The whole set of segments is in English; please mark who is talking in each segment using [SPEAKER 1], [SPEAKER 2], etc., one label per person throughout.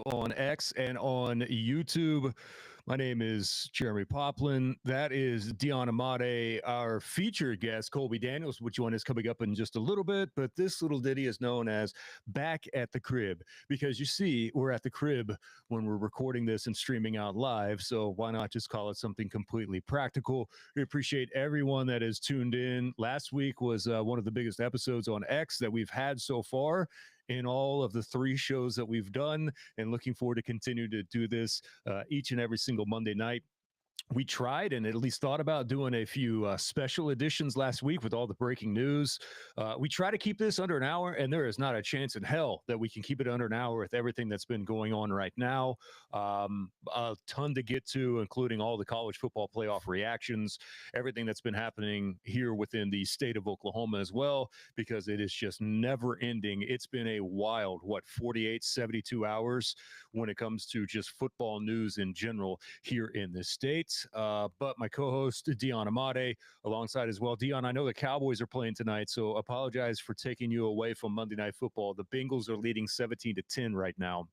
[SPEAKER 1] on X and on YouTube. My name is Jeremy Poplin. That is Dion Amade. Our featured guest, Colby Daniels, will join us coming up in just a little bit. But this little ditty is known as Back at the Crib because you see, we're at the crib when we're recording this and streaming out live. So why not just call it something completely practical? We appreciate everyone that has tuned in. Last week was one of the biggest episodes on X that we've had so far in all of the 3 shows that we've done, and looking forward to continue to do this each and every single Monday night. We tried and at least thought about doing a few special editions last week with all the breaking news. We try to keep this under an hour, and there is not a chance in hell that we can keep it under an hour with everything that's been going on right now. A ton to get to, including all the college football playoff reactions, everything that's been happening here within the state of Oklahoma as well, because it is just never ending. It's been a wild, 48, 72 hours when it comes to just football news in general here in this state. But my co-host, Dion Amade, alongside as well. Dion, I know the Cowboys are playing tonight, so apologize for taking you away from Monday Night Football. The Bengals are leading 17-10 right now.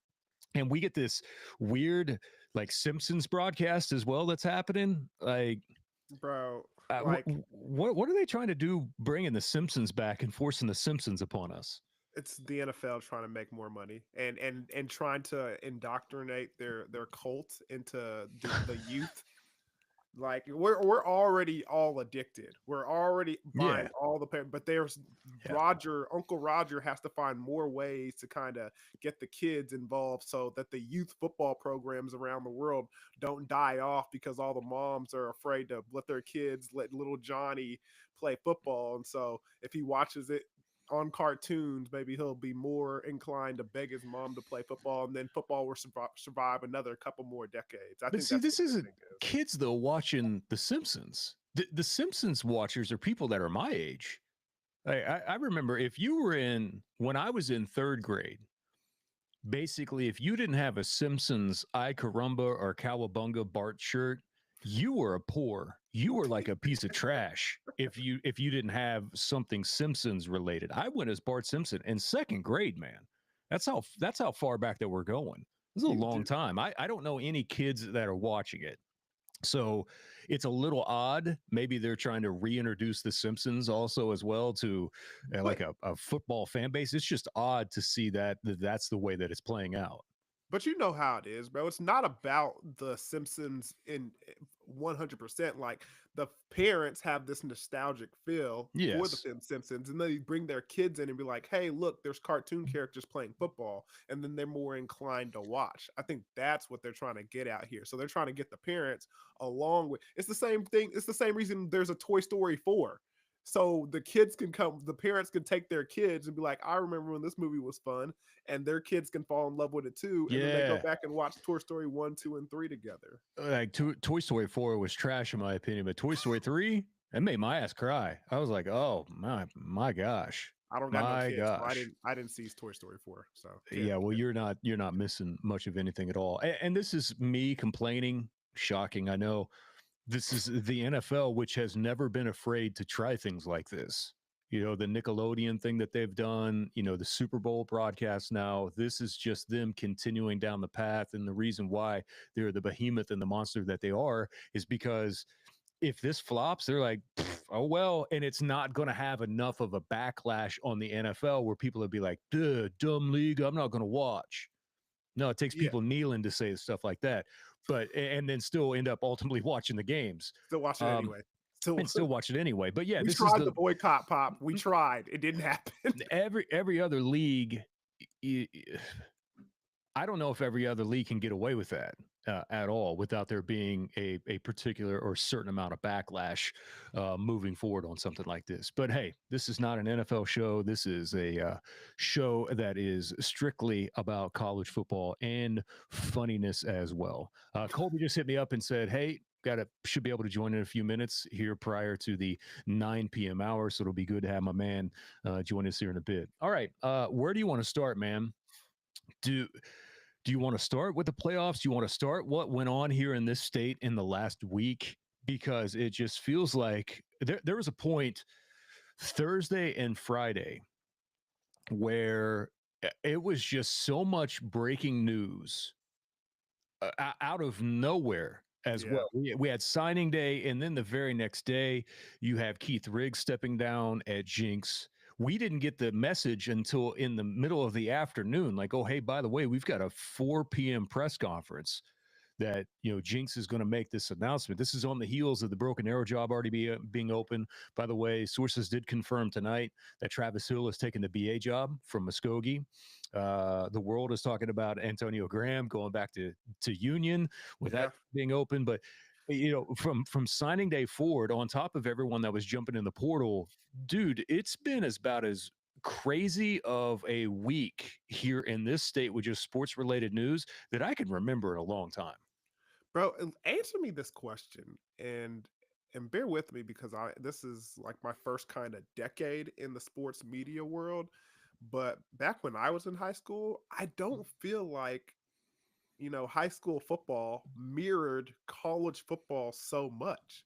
[SPEAKER 1] And we get this weird, like, Simpsons broadcast as well that's happening. Like,
[SPEAKER 2] bro,
[SPEAKER 1] what are they trying to do bringing the Simpsons back and forcing the Simpsons upon us?
[SPEAKER 2] it's the NFL trying to make more money and trying to indoctrinate their cult into the youth. Like we're already all addicted. We're already buying all the parents, but there's Uncle Roger has to find more ways to kind of get the kids involved so that the youth football programs around the world don't die off because all the moms are afraid to let their kids let little Johnny play football. And so if he watches it on cartoons, maybe he'll be more inclined to beg his mom to play football, and then football will survive another couple more decades. I think
[SPEAKER 1] see, this isn't kids though watching The Simpsons. The Simpsons watchers are people that are my age. I remember when I was in 3rd grade, basically if you didn't have a Simpsons I Carumba or Cowabunga Bart shirt, you were you were like a piece of trash if you didn't have something Simpsons related. I went as Bart Simpson in 2nd grade, man. That's how far back that we're going. This is a long time. I don't know any kids that are watching it. So it's a little odd. Maybe they're trying to reintroduce the Simpsons also as well to like a football fan base. It's just odd to see that's the way that it's playing out.
[SPEAKER 2] But you know how it is, bro. It's not about the Simpsons in 100%. Like the parents have this nostalgic feel for the Simpsons, and they bring their kids in and be like, "Hey, look, there's cartoon characters playing football," and then they're more inclined to watch. I think that's what they're trying to get out here. So they're trying to get the parents along with. It's the same thing. It's the same reason there's a Toy Story 4. So the kids can come, the parents can take their kids and be like, I remember when this movie was fun, and their kids can fall in love with it too. And then they go back and watch Toy Story 1, 2, and 3 together.
[SPEAKER 1] Like Toy Story 4 was trash in my opinion, but Toy Story 3, it made my ass cry. I was like, oh my gosh.
[SPEAKER 2] I don't got no kids, so I didn't see Toy Story 4. So
[SPEAKER 1] well, you're not missing much of anything at all. And this is me complaining. Shocking, I know. This is the NFL, which has never been afraid to try things like this. You know, the Nickelodeon thing that they've done, you know, the Super Bowl broadcast now, this is just them continuing down the path. And the reason why they're the behemoth and the monster that they are is because if this flops, they're like, oh, well, and it's not going to have enough of a backlash on the NFL where people would be like, duh, dumb league, I'm not going to watch. No, it takes people kneeling to say stuff like that. But and then still end up ultimately watching the games.
[SPEAKER 2] Still watch it anyway.
[SPEAKER 1] Still watch it anyway. But yeah,
[SPEAKER 2] we tried the boycott, Pop. We tried. It didn't happen.
[SPEAKER 1] Every other league, I don't know if every other league can get away with that at all without there being a particular or certain amount of backlash moving forward on something like this. But hey, this is not an NFL show. This is a show that is strictly about college football and funniness as well. Colby just hit me up and said, hey, should be able to join in a few minutes here prior to the 9 p.m. hour. So it'll be good to have my man join us here in a bit. All right. Where do you want to start, man? Do you want to start with the playoffs? Do you want to start what went on here in this state in the last week? Because it just feels like there was a point Thursday and Friday where it was just so much breaking news out of nowhere as
[SPEAKER 2] Yeah,
[SPEAKER 1] well. We had signing day, and then the very next day, you have Keith Riggs stepping down at Jinx. We didn't get the message until in the middle of the afternoon, like, oh, hey, by the way, we've got a 4 p.m. press conference that Jinx is going to make this announcement. This is on the heels of the Broken Arrow job already being open. By the way, sources did confirm tonight that Travis Hill has taken the BA job from Muskogee. The world is talking about Antonio Graham going back to Union with
[SPEAKER 2] yeah.
[SPEAKER 1] that being open, but from signing day forward, on top of everyone that was jumping in the portal, dude, it's been about as crazy of a week here in this state with just sports related news that I can remember in a long time.
[SPEAKER 2] Bro, answer me this question and bear with me because I this is like my first kind of decade in the sports media world. But back when I was in high school, I don't feel like high school football mirrored college football so much.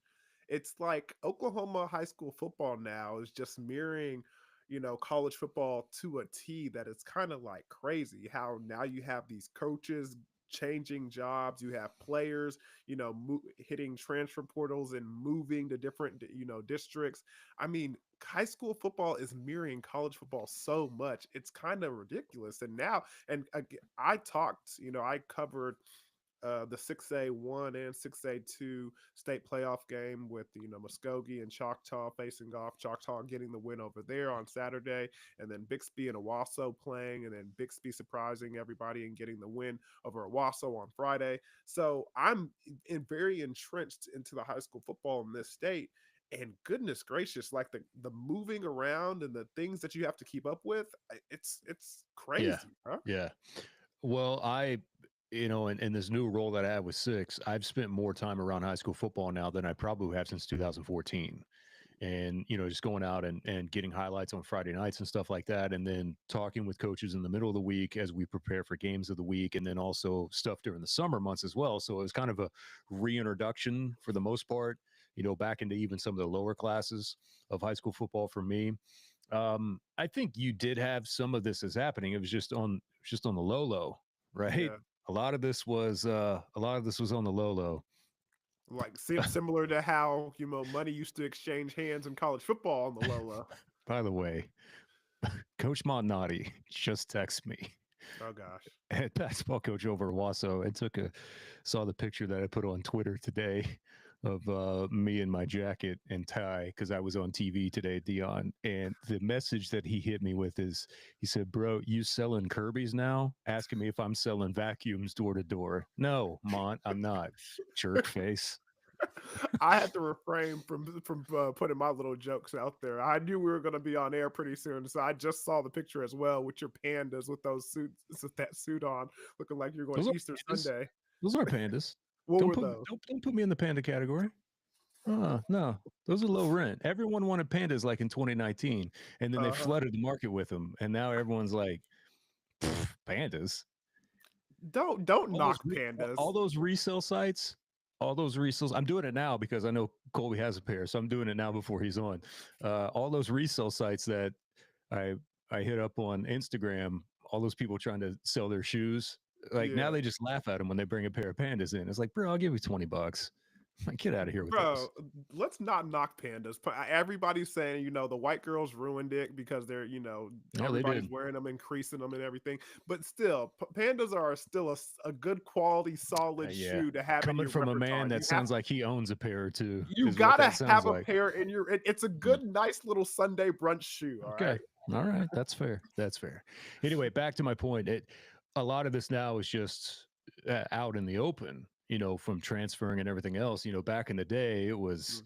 [SPEAKER 2] It's like Oklahoma high school football now is just mirroring, college football to a T that it's kind of like crazy how now you have these coaches changing jobs, you have players, hitting transfer portals and moving to different, districts. I mean, high school football is mirroring college football so much. It's kind of ridiculous. And now, and I talked, I covered the 6A1 and 6A2 state playoff game with Muskogee and Choctaw facing off. Choctaw getting the win over there on Saturday, and then Bixby and Owasso playing, and then Bixby surprising everybody and getting the win over Owasso on Friday. So I'm very entrenched into the high school football in this state. And goodness gracious, like the moving around and the things that you have to keep up with, it's
[SPEAKER 1] Yeah.
[SPEAKER 2] crazy, huh?
[SPEAKER 1] Yeah. Well, in this new role that I have with Six, I've spent more time around high school football now than I probably have since 2014. And, just going out and getting highlights on Friday nights and stuff like that. And then talking with coaches in the middle of the week as we prepare for games of the week. And then also stuff during the summer months as well. So it was kind of a reintroduction for the most part, back into even some of the lower classes of high school football for me. I think you did have some of this as happening. It was just on the low, right?
[SPEAKER 2] Yeah.
[SPEAKER 1] A lot of this was on the low.
[SPEAKER 2] Like similar to how money used to exchange hands in college football on the low low.
[SPEAKER 1] By the way, Coach Montnati just texted me.
[SPEAKER 2] Oh gosh.
[SPEAKER 1] Head basketball coach over at Wasso. Saw the picture that I put on Twitter today of me in my jacket and tie because I was on TV today, Dion. And the message that he hit me with is, he said, "Bro, you selling Kirby's now?" Asking me if I'm selling vacuums door to door. No, Mont, I'm not. Jerk face.
[SPEAKER 2] I had to refrain from putting my little jokes out there. I knew we were going to be on air pretty soon, so I just saw the picture as well with your pandas with those suits, with that suit on, looking like you're going
[SPEAKER 1] Those
[SPEAKER 2] to
[SPEAKER 1] are
[SPEAKER 2] Easter
[SPEAKER 1] pandas.
[SPEAKER 2] Sunday.
[SPEAKER 1] Those are pandas.
[SPEAKER 2] What were those?
[SPEAKER 1] Don't put me in the panda category. No, those are low rent. Everyone wanted pandas like in 2019, and then they
[SPEAKER 2] Uh-huh.
[SPEAKER 1] flooded the market with them, and now everyone's like, pandas.
[SPEAKER 2] Don't knock pandas.
[SPEAKER 1] All those resale sites, all those resales. I'm doing it now because I know Colby has a pair, so I'm doing it now before he's on. All those resale sites that I I hit up on Instagram, all those people trying to sell their shoes. Like now
[SPEAKER 2] Yeah.
[SPEAKER 1] they just laugh at them when they bring a pair of pandas in. It's like, bro, I'll give you $20. Like, get out of here with those.
[SPEAKER 2] Bro, let's not knock pandas. Everybody's saying, the white girls ruined it because they're,
[SPEAKER 1] Oh, they
[SPEAKER 2] everybody's
[SPEAKER 1] did.
[SPEAKER 2] wearing them, increasing them and everything. But still, pandas are still a good quality, solid
[SPEAKER 1] Yeah.
[SPEAKER 2] shoe to have in
[SPEAKER 1] Coming
[SPEAKER 2] your
[SPEAKER 1] from a
[SPEAKER 2] repertoire.
[SPEAKER 1] man that sounds like he owns a pair or two
[SPEAKER 2] You
[SPEAKER 1] is what
[SPEAKER 2] gotta
[SPEAKER 1] that sounds
[SPEAKER 2] have a
[SPEAKER 1] like.
[SPEAKER 2] pair in your. It's a
[SPEAKER 1] Mm.
[SPEAKER 2] good, nice little Sunday brunch shoe. All
[SPEAKER 1] Okay.
[SPEAKER 2] right.
[SPEAKER 1] All right. That's fair. That's fair. Anyway, back to my point. A lot of this now is just out in the open, from transferring and everything else. Back in the day, it was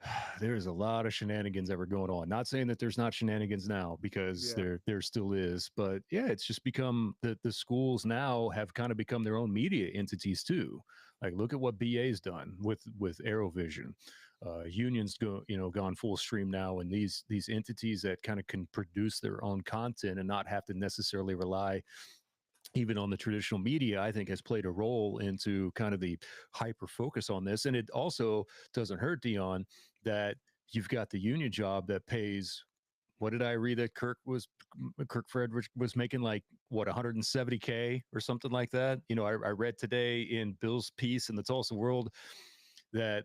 [SPEAKER 2] Mm,
[SPEAKER 1] there's a lot of shenanigans that were going on. Not saying that there's not shenanigans now, because
[SPEAKER 2] yeah.
[SPEAKER 1] there still is, but yeah, it's just become the schools now have kind of become their own media entities too. Like, look at what BA's done with Aerovision. Unions gone full stream now, and these entities that kind of can produce their own content and not have to necessarily rely even on the traditional media, I think has played a role into kind of the hyper focus on this. And it also doesn't hurt, Dion, that you've got the union job that pays what did I read that Kirk Frederick was making like what 170K or something like that. I read today in Bill's piece in the Tulsa World that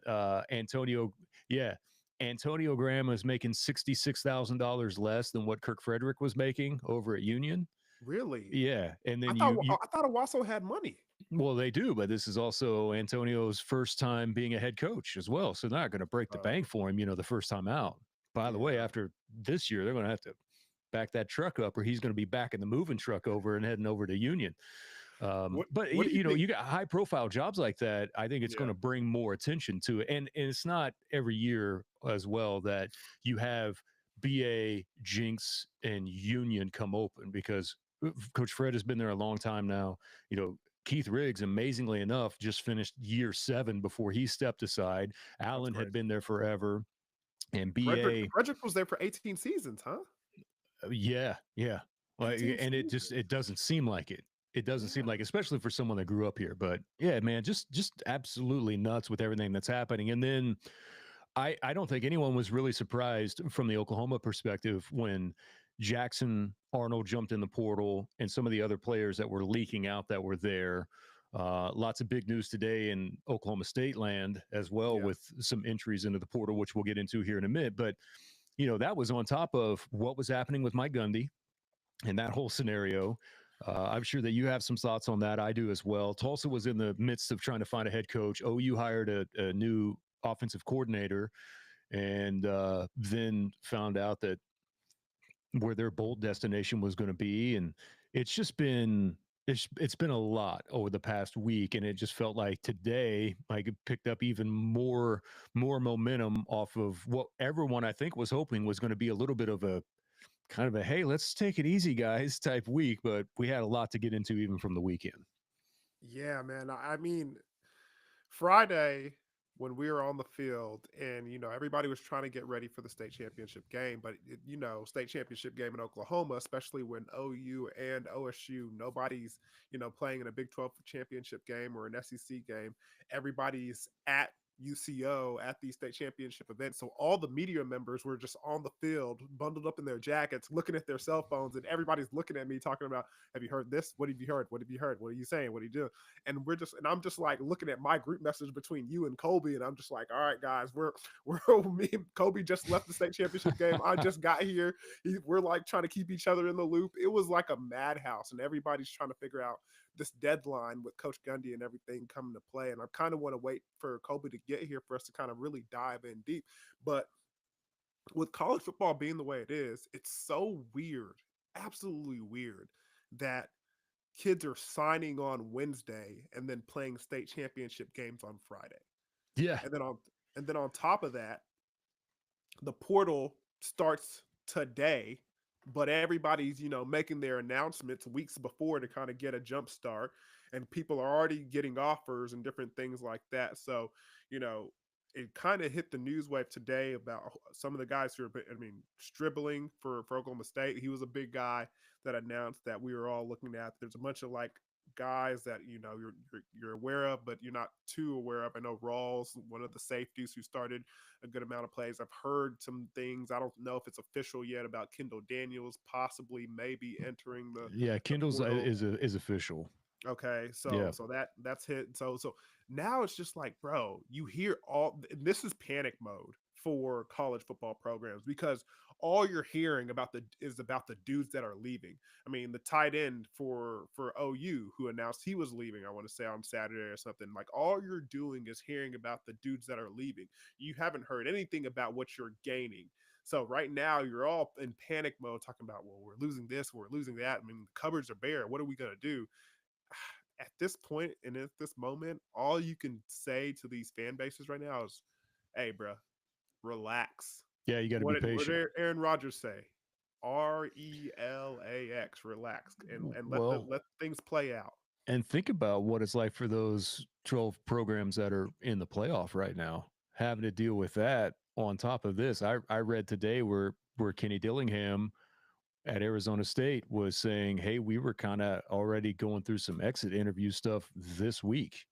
[SPEAKER 1] yeah, Antonio Graham is making $66,000 less than what Kirk Frederick was making over at Union.
[SPEAKER 2] Really?
[SPEAKER 1] Yeah, and
[SPEAKER 2] I
[SPEAKER 1] then
[SPEAKER 2] thought I thought Owasso had money.
[SPEAKER 1] well, they do, but this is also Antonio's first time being a head coach as well. So they're not going to break the bank for him, the first time out. By the way,
[SPEAKER 2] Yeah.
[SPEAKER 1] after this year, they're going to have to back that truck up, or he's going to be backing the moving truck over and heading over to Union. But
[SPEAKER 2] What do you think?
[SPEAKER 1] you got high profile jobs like that. I think it's going
[SPEAKER 2] Yeah.
[SPEAKER 1] to bring more attention to it, and it's not every year as well that you have BA, Jinx, and Union come open because Coach Fred has been there a long time now. Keith Riggs, amazingly enough, just finished year 7 before he stepped aside.
[SPEAKER 2] That's
[SPEAKER 1] Allen had
[SPEAKER 2] crazy.
[SPEAKER 1] been there forever, and
[SPEAKER 2] Frederick
[SPEAKER 1] BA,
[SPEAKER 2] Frederick was there for 18 seasons, huh?
[SPEAKER 1] yeah. Like,
[SPEAKER 2] 18
[SPEAKER 1] and
[SPEAKER 2] seasons.
[SPEAKER 1] it doesn't seem like it. It doesn't seem
[SPEAKER 2] Yeah.
[SPEAKER 1] like, especially for someone that grew up here. But yeah, man, just absolutely nuts with everything that's happening. And then I don't think anyone was really surprised from the Oklahoma perspective when Jackson Arnold jumped in the portal and some of the other players that were leaking out that were there. Lots of big news today in Oklahoma State land as well,
[SPEAKER 2] Yeah.
[SPEAKER 1] with some entries into the portal, which we'll get into here in a minute. But that was on top of what was happening with Mike Gundy and that whole scenario. I'm sure that you have some thoughts on that. I do as well. Tulsa was in the midst of trying to find a head coach. OU hired a new offensive coordinator, and then found out that where their bold destination was going to be, and it's just been it's been a lot over the past week, and it just felt like today like it picked up even more momentum off of what everyone I think was hoping was going to be a little bit of a kind of a hey, let's take it easy guys type week, but we had a lot to get into even from the weekend.
[SPEAKER 2] Yeah, man. I mean, Friday when we were on the field and everybody was trying to get ready for the state championship game, but state championship game in Oklahoma, especially when OU and OSU, nobody's playing in a Big 12 championship game or an SEC game. Everybody's at UCO at these state championship events. So all the media members were just on the field, bundled up in their jackets, looking at their cell phones, and everybody's looking at me talking about, have you heard this? What have you heard? What have you heard? What are you saying? What are you doing? And I'm just like looking at my group message between you and Colby, and I'm just like, all right, guys, we're me and Colby just left the state championship game. I just got here. We're like trying to keep each other in the loop. It was like a madhouse, and everybody's trying to figure out this deadline with Coach Gundy and everything coming to play. And I kind of want to wait for Colby to get here for us to kind of really dive in deep. But with college football being the way it is, it's so weird, absolutely weird, that kids are signing on Wednesday and then playing state championship games on Friday.
[SPEAKER 1] Yeah.
[SPEAKER 2] And then on top of that, the portal starts today, but everybody's, making their announcements weeks before to kind of get a jump start, and people are already getting offers and different things like that. So, you know, it kind of hit the news wave today about some of the guys who are, Stribling for Oklahoma State. He was a big guy that announced that we were all looking at. There's a bunch of like guys that you're aware of, but you're not too aware of. I know Rawls, one of the safeties who started a good amount of plays. I've heard some things. I don't know if it's official yet about Kendall Daniels possibly maybe entering
[SPEAKER 1] Yeah,
[SPEAKER 2] the
[SPEAKER 1] Kindle's
[SPEAKER 2] portal.
[SPEAKER 1] is official.
[SPEAKER 2] Okay,
[SPEAKER 1] Yeah.
[SPEAKER 2] so that's hit. So now it's just like, bro, you hear all this is panic mode for college football programs because all you're hearing about the dudes that are leaving. I mean, the tight end for OU who announced he was leaving, I want to say on Saturday or something. Like all you're doing is hearing about the dudes that are leaving. You haven't heard anything about what you're gaining. So right now you're all in panic mode talking about, well, we're losing this, we're losing that. I mean, the cupboards are bare. What are we going to do? At this point and at this moment, all you can say to these fan bases right now is, "Hey, bro, relax."
[SPEAKER 1] Yeah, you got to be
[SPEAKER 2] What
[SPEAKER 1] patient.
[SPEAKER 2] did Aaron Rodgers say? RELAX, relax, and
[SPEAKER 1] Well,
[SPEAKER 2] let things play out.
[SPEAKER 1] and think about what it's like for those 12 programs that are in the playoff right now, having to deal with that on top of this. I read today where Kenny Dillingham at Arizona State was saying, "Hey, we were kind of already going through some exit interview stuff this week."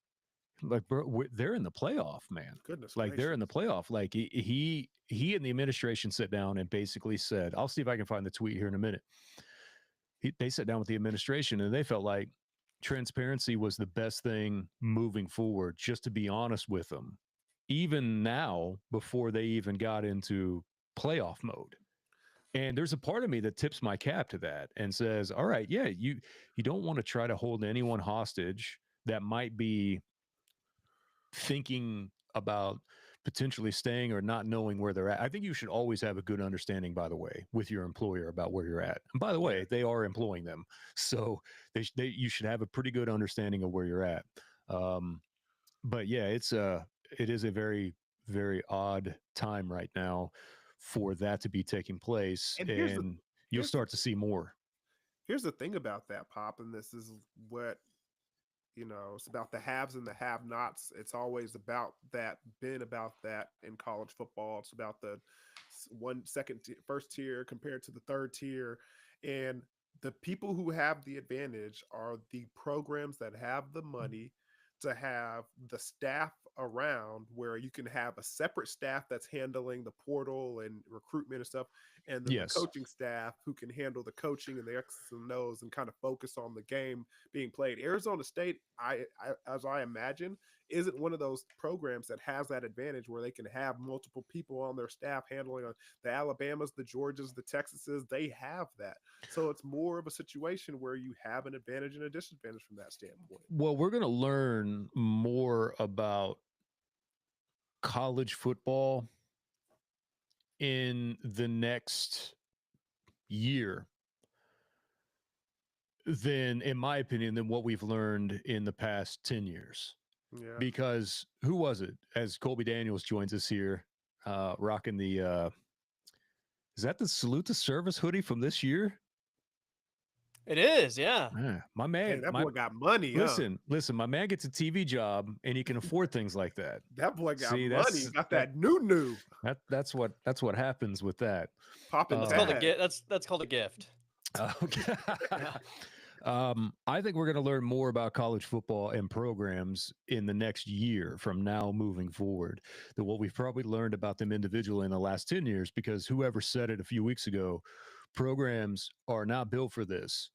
[SPEAKER 1] Like, bro, they're in the playoff, man.
[SPEAKER 2] Goodness
[SPEAKER 1] Like, they're in
[SPEAKER 2] gracious.
[SPEAKER 1] the playoff. Like, he and the administration sat down and basically said, I'll see if I can find the tweet here in a minute. They sat down with the administration and they felt like transparency was the best thing moving forward, just to be honest with them, even now before they even got into playoff mode. And there's a part of me that tips my cap to that and says, all right, yeah, you don't want to try to hold anyone hostage that might be thinking about potentially staying or not knowing where they're at. I think you should always have a good understanding, by the way, with your employer about where you're at. And by the
[SPEAKER 2] Yeah.
[SPEAKER 1] way, they are employing them, so you should have a pretty good understanding of where you're at. Um, but yeah, it is a very very odd time right now for that to be taking place,
[SPEAKER 2] And
[SPEAKER 1] and you'll
[SPEAKER 2] here's the
[SPEAKER 1] start to see more.
[SPEAKER 2] here's the thing about that, Pop, and this is what, it's about the haves and the have-nots. It's always about that, been about that in college football. It's about the first tier compared to the third tier. And the people who have the advantage are the programs that have the money to have the staff around, where you can have a separate staff that's handling the portal and recruitment and stuff, and then the
[SPEAKER 1] Yes.
[SPEAKER 2] coaching staff who can handle the coaching and the X's and O's and kind of focus on the game being played. Arizona State, as I imagine, isn't one of those programs that has that advantage where they can have multiple people on their staff handling the Alabamas, the Georgias, the Texases. They have that. So it's more of a situation where you have an advantage and a disadvantage from that standpoint.
[SPEAKER 1] Well, we're going to learn more about college football in the next year than, in my opinion, than what we've learned in the past 10 years.
[SPEAKER 2] Yeah.
[SPEAKER 1] Because who was it? As Colby Daniels joins us here, rocking the, is that the Salute to Service hoodie from this year?
[SPEAKER 3] It is, yeah.
[SPEAKER 1] My
[SPEAKER 2] Hey,
[SPEAKER 1] man,
[SPEAKER 2] that boy got money, huh?
[SPEAKER 1] listen, my man gets a TV job and he can afford things like that.
[SPEAKER 2] That boy got
[SPEAKER 1] See,
[SPEAKER 2] money. Got that new.
[SPEAKER 1] That's what happens with that.
[SPEAKER 2] Popping
[SPEAKER 3] That's
[SPEAKER 2] the
[SPEAKER 3] called a
[SPEAKER 2] bag.
[SPEAKER 3] gift. That's called a gift.
[SPEAKER 1] Okay. I think we're going to learn more about college football and programs in the next year from now moving forward than what we've probably learned about them individually in the last 10 years, because whoever said it a few weeks ago, programs are not built for this.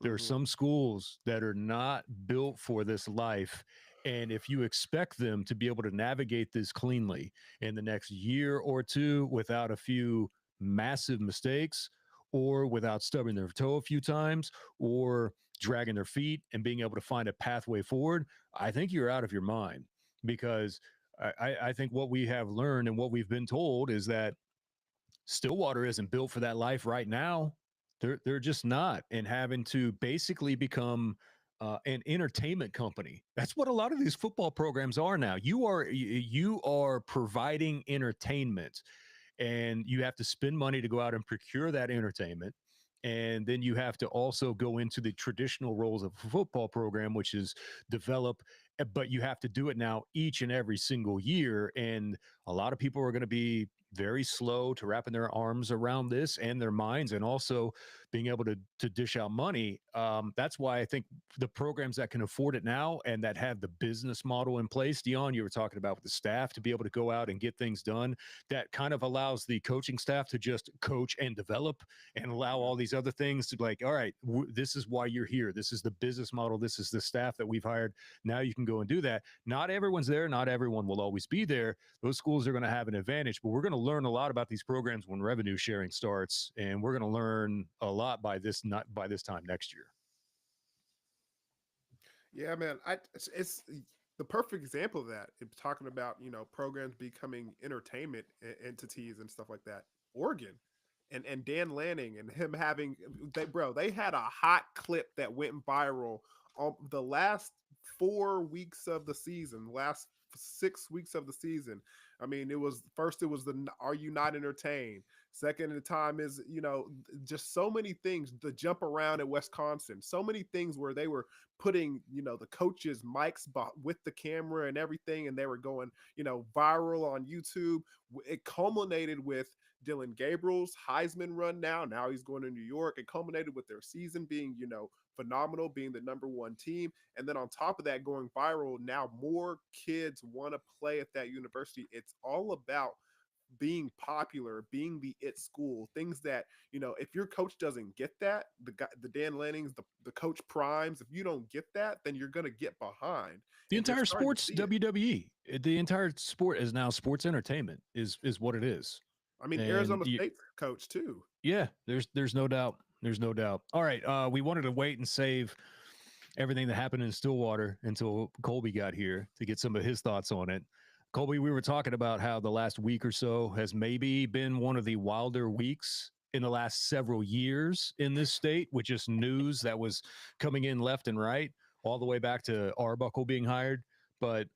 [SPEAKER 1] There are some schools that are not built for this life. And if you expect them to be able to navigate this cleanly in the next year or two without a few massive mistakes, or without stubbing their toe a few times, or dragging their feet and being able to find a pathway forward, I think you're out of your mind. Because I think what we have learned and what we've been told is that Stillwater isn't built for that life right now. They're just not, and having to basically become an entertainment company. That's what a lot of these football programs are now. You are providing entertainment, and you have to spend money to go out and procure that entertainment. And then you have to also go into the traditional roles of a football program, which is develop, but you have to do it now each and every single year. And a lot of people are going to be very slow to wrapping their arms around this and their minds, and also being able to dish out money. That's why I think the programs that can afford it now and that have the business model in place, Dion, you were talking about with the staff to be able to go out and get things done, that kind of allows the coaching staff to just coach and develop and allow all these other things to be like, all right, this is why you're here. This is the business model. This is the staff that we've hired. Now you can go and do that. Not everyone's there. Not everyone will always be there. Those schools are going to have an advantage, but we're going to learn a lot about these programs when revenue sharing starts, and we're going to learn a lot by this time next year.
[SPEAKER 2] Yeah, man. It's the perfect example of that. It's talking about, programs becoming entertainment entities and stuff like that. Oregon and Dan Lanning and him having they had a hot clip that went viral on the last 4 weeks of the season, last 6 weeks of the season. I mean, it was the "Are you not entertained?" Second, the time is, just so many things. The jump around at Wisconsin, so many things where they were putting, the coaches' mics with the camera and everything, and they were going, viral on YouTube. It culminated with Dylan Gabriel's Heisman run. Now he's going to New York. It culminated with their season being, phenomenal, being the #1 team. And then on top of that, going viral, now more kids want to play at that university. It's all about being popular, being the it school, things that, if your coach doesn't get that, the Dan Lannings, the coach primes, if you don't get that, then you're going to get behind.
[SPEAKER 1] The
[SPEAKER 2] And you're
[SPEAKER 1] entire
[SPEAKER 2] starting to
[SPEAKER 1] sports
[SPEAKER 2] see it.
[SPEAKER 1] WWE, the entire sport is now sports entertainment is what it is.
[SPEAKER 2] I mean,
[SPEAKER 1] And
[SPEAKER 2] Arizona State's coach too.
[SPEAKER 1] Yeah, there's no doubt. There's no doubt. All right, we wanted to wait and save everything that happened in Stillwater until Colby got here to get some of his thoughts on it. Colby, we were talking about how the last week or so has maybe been one of the wilder weeks in the last several years in this state, with just news that was coming in left and right, all the way back to Arbuckle being hired. But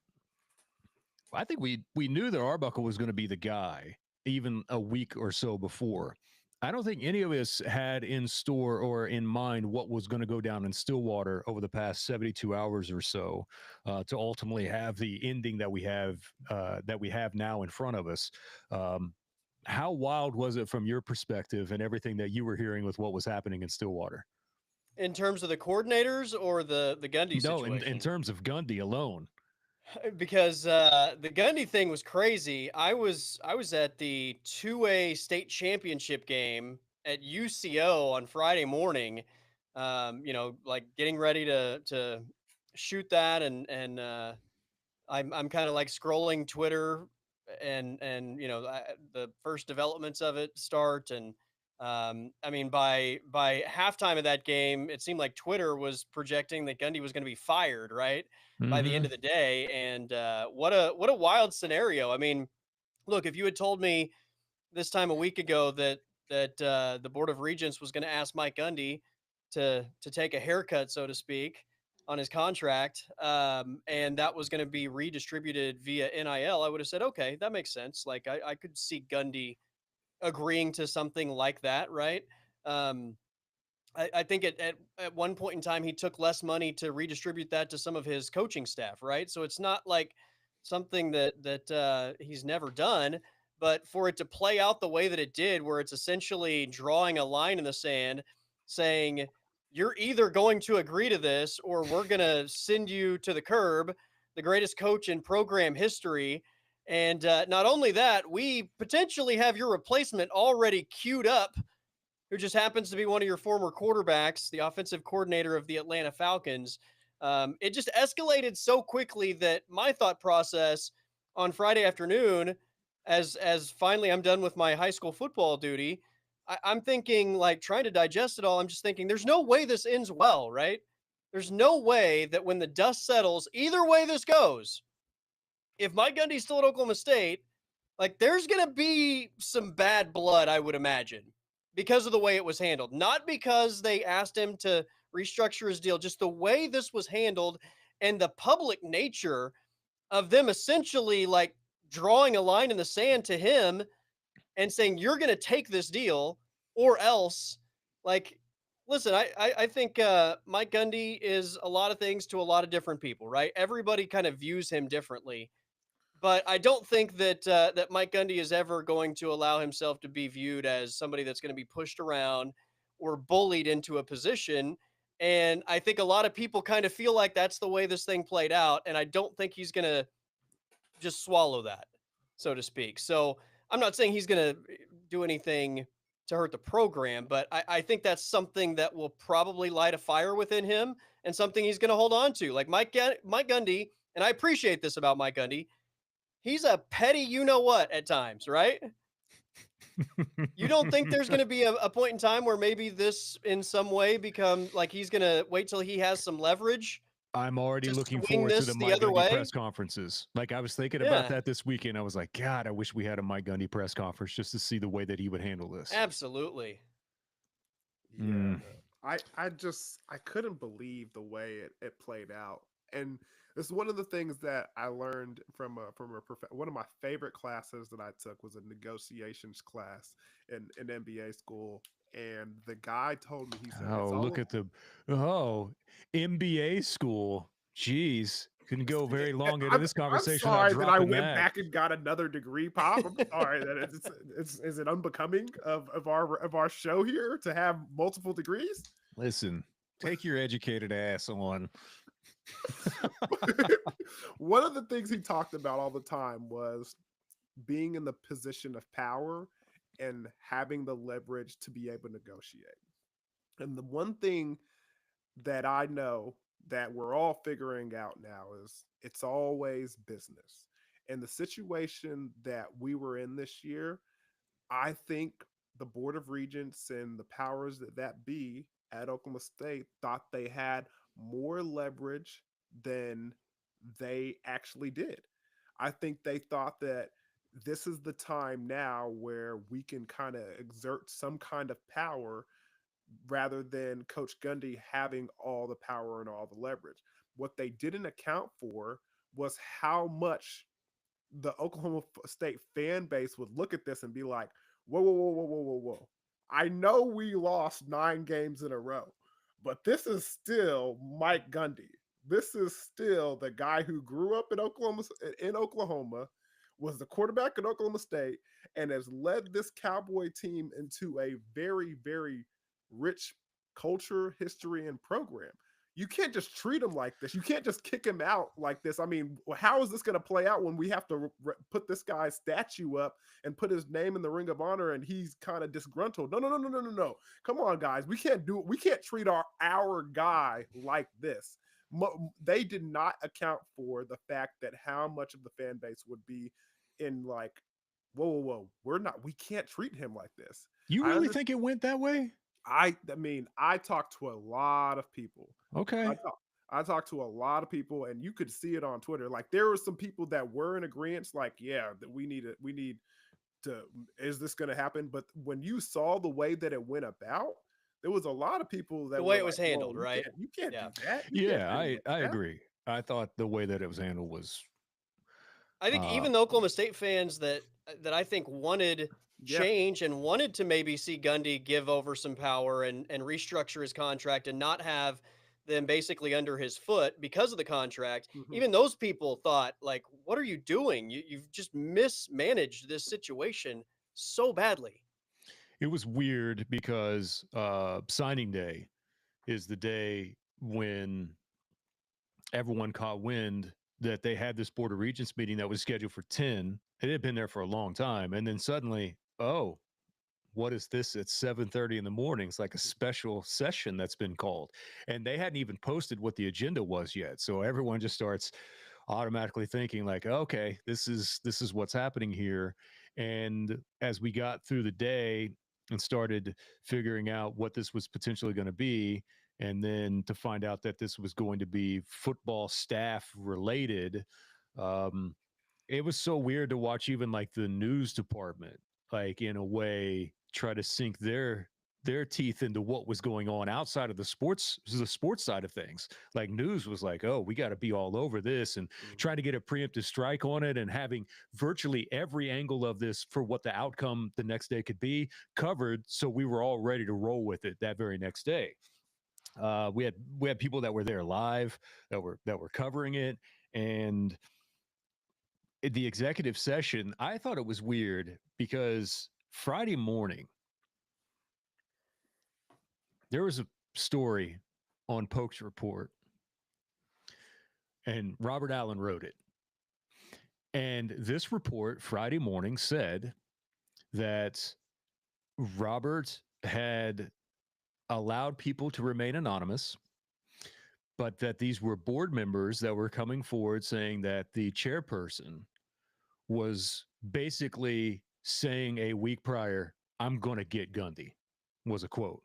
[SPEAKER 1] I think we knew that Arbuckle was going to be the guy even a week or so before. I don't think any of us had in store or in mind what was going to go down in Stillwater over the past 72 hours or so to ultimately have the ending that we have now in front of us. How wild was it from your perspective and everything that you were hearing with what was happening in Stillwater?
[SPEAKER 3] In terms of the coordinators or the Gundy
[SPEAKER 1] No,
[SPEAKER 3] situation?
[SPEAKER 1] in terms of Gundy alone.
[SPEAKER 3] Because the Gundy thing was crazy. I was at the 2A state championship game at UCO on Friday morning. Like getting ready to shoot that, and I'm kind of like scrolling Twitter, and the first developments of it start, and I mean by halftime of that game, it seemed like Twitter was projecting that Gundy was going to be fired, right? By the end of the day. And what a wild scenario. I mean, look, if you had told me this time a week ago that the Board of Regents was going to ask Mike Gundy to take a haircut, so to speak, on his contract, and that was going to be redistributed via NIL, I would have said, okay, that makes sense. Like I could see Gundy agreeing to something like that, right? Um, I think at one point in time he took less money to redistribute that to some of his coaching staff, right? So it's not like something that he's never done, but for it to play out the way that it did, where it's essentially drawing a line in the sand, saying you're either going to agree to this or we're going to send you to the curb, the greatest coach in program history. And not only that, we potentially have your replacement already queued up, who just happens to be one of your former quarterbacks, the offensive coordinator of the Atlanta Falcons. It just escalated so quickly that my thought process on Friday afternoon, as finally I'm done with my high school football duty, I'm thinking, like, trying to digest it all. I'm just thinking, there's no way this ends well, right? There's no way that when the dust settles, either way this goes, if Mike Gundy's still at Oklahoma State, like, there's going to be some bad blood, I would imagine, because of the way it was handled. Not because they asked him to restructure his deal, just the way this was handled and the public nature of them essentially like drawing a line in the sand to him and saying, you're going to take this deal or else. Like, listen, I think Mike Gundy is a lot of things to a lot of different people, right? Everybody kind of views him differently. But I don't think that Mike Gundy is ever going to allow himself to be viewed as somebody that's going to be pushed around or bullied into a position. And I think a lot of people kind of feel like that's the way this thing played out. And I don't think he's going to just swallow that, so to speak. So I'm not saying he's going to do anything to hurt the program, but I think that's something that will probably light a fire within him and something he's going to hold on to. Like Mike Gundy, and I appreciate this about Mike Gundy, he's a petty you-know-what at times, right? You don't think there's going to be a point in time where maybe this in some way become like he's going to wait till he has some leverage?
[SPEAKER 1] I'm already
[SPEAKER 3] to
[SPEAKER 1] looking
[SPEAKER 3] swing
[SPEAKER 1] forward to
[SPEAKER 3] this
[SPEAKER 1] the
[SPEAKER 3] the
[SPEAKER 1] Mike
[SPEAKER 3] other
[SPEAKER 1] Gundy
[SPEAKER 3] way?
[SPEAKER 1] press conferences. Like, I was thinking
[SPEAKER 3] Yeah.
[SPEAKER 1] about that this weekend. I was like, God, I wish we had a Mike Gundy press conference just to see the way that he would handle this.
[SPEAKER 3] Absolutely.
[SPEAKER 2] Yeah. I couldn't believe the way it played out. And it's one of the things that I learned from one of my favorite classes that I took was a negotiations class in MBA school. And the guy told me, he said,
[SPEAKER 1] Oh, look at the MBA school. Jeez, couldn't go very long into this conversation.
[SPEAKER 2] I'm sorry that I went
[SPEAKER 1] that.
[SPEAKER 2] back and got another degree, Pop. I'm sorry that it's is it unbecoming of our show here to have multiple degrees?
[SPEAKER 1] Listen, Take your educated ass on.
[SPEAKER 2] One of the things he talked about all the time was being in the position of power and having the leverage to be able to negotiate. And the one thing that I know that we're all figuring out now is it's always business. And the situation that we were in this year, I think the Board of Regents and the powers that be at Oklahoma State thought they had more leverage than they actually did. I think they thought that this is the time now where we can kind of exert some kind of power rather than Coach Gundy having all the power and all the leverage. What they didn't account for was how much the Oklahoma State fan base would look at this and be like, whoa, whoa, whoa, whoa, whoa, whoa, whoa. I know we lost 9 games in a row, but this is still Mike Gundy. This is still the guy who grew up in Oklahoma, was the quarterback at Oklahoma State, and has led this Cowboy team into a very, very rich culture, history, and program. You can't just treat him like this. You can't just kick him out like this. I mean, how is this going to play out when we have to put this guy's statue up and put his name in the Ring of Honor and he's kind of disgruntled? No, no, no, no, no, no, no. Come on, guys. We can't do it. We can't treat our guy like this. They did not account for the fact that how much of the fan base would be in like, whoa, whoa, whoa. We can't treat him like this.
[SPEAKER 1] You really think it went that way?
[SPEAKER 2] I mean, I talked to a lot of people.
[SPEAKER 1] Okay.
[SPEAKER 2] I talked to a lot of people, and you could see it on Twitter. Like there were some people that were in agreement, like, yeah, that we need to, is this going to happen? But when you saw the way that it went about, there was a lot of people that
[SPEAKER 3] the way it was handled, right?
[SPEAKER 2] You can't do that.
[SPEAKER 1] I agree. I thought the way that it was handled was.
[SPEAKER 3] I think even the Oklahoma State fans that I think wanted change and wanted to maybe see Gundy give over some power and restructure his contract and not have them basically under his foot because of the contract. Even those people thought, like, what are you doing? You've just mismanaged this situation so badly.
[SPEAKER 1] It was weird because signing day is the day when everyone caught wind that they had this Board of Regents meeting that was scheduled for 10. It had been there for a long time. And then suddenly, oh, what is this at 7:30 in the morning? It's like a special session that's been called. And they hadn't even posted what the agenda was yet. So everyone just starts automatically thinking like, okay, this is what's happening here. And as we got through the day and started figuring out what this was potentially going to be, and then to find out that this was going to be football staff related, it was so weird to watch even like the news department, like in a way, try to sink their teeth into what was going on outside of the sports side of things. Like news was like, oh, we got to be all over this and trying to get a preemptive strike on it and having virtually every angle of this for what the outcome the next day could be covered. So we were all ready to roll with it that very next day. We had people that were there live that were covering it, and the executive session, I thought it was weird because Friday morning there was a story on Polk's Report, and Robert Allen wrote it. And this report Friday morning said that Robert had allowed people to remain anonymous, but that these were board members that were coming forward saying that the chairperson was basically saying a week prior, I'm going to get Gundy, was a quote.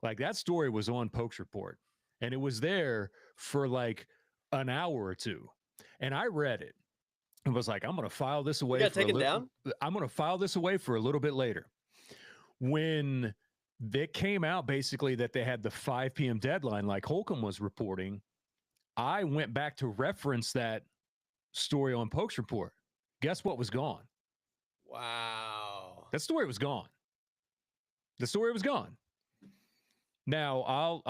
[SPEAKER 1] Like that story was on Polk's Report, and it was there for like an hour or two. And I read it and was like, I'm going to file this away. I'm going to file this away for a little bit later. When they came out basically that they had the 5 p.m. deadline, like Holcomb was reporting, I went back to reference that story on Polk's Report. Guess what was gone?
[SPEAKER 3] Wow.
[SPEAKER 1] That story was gone. The story was gone. Now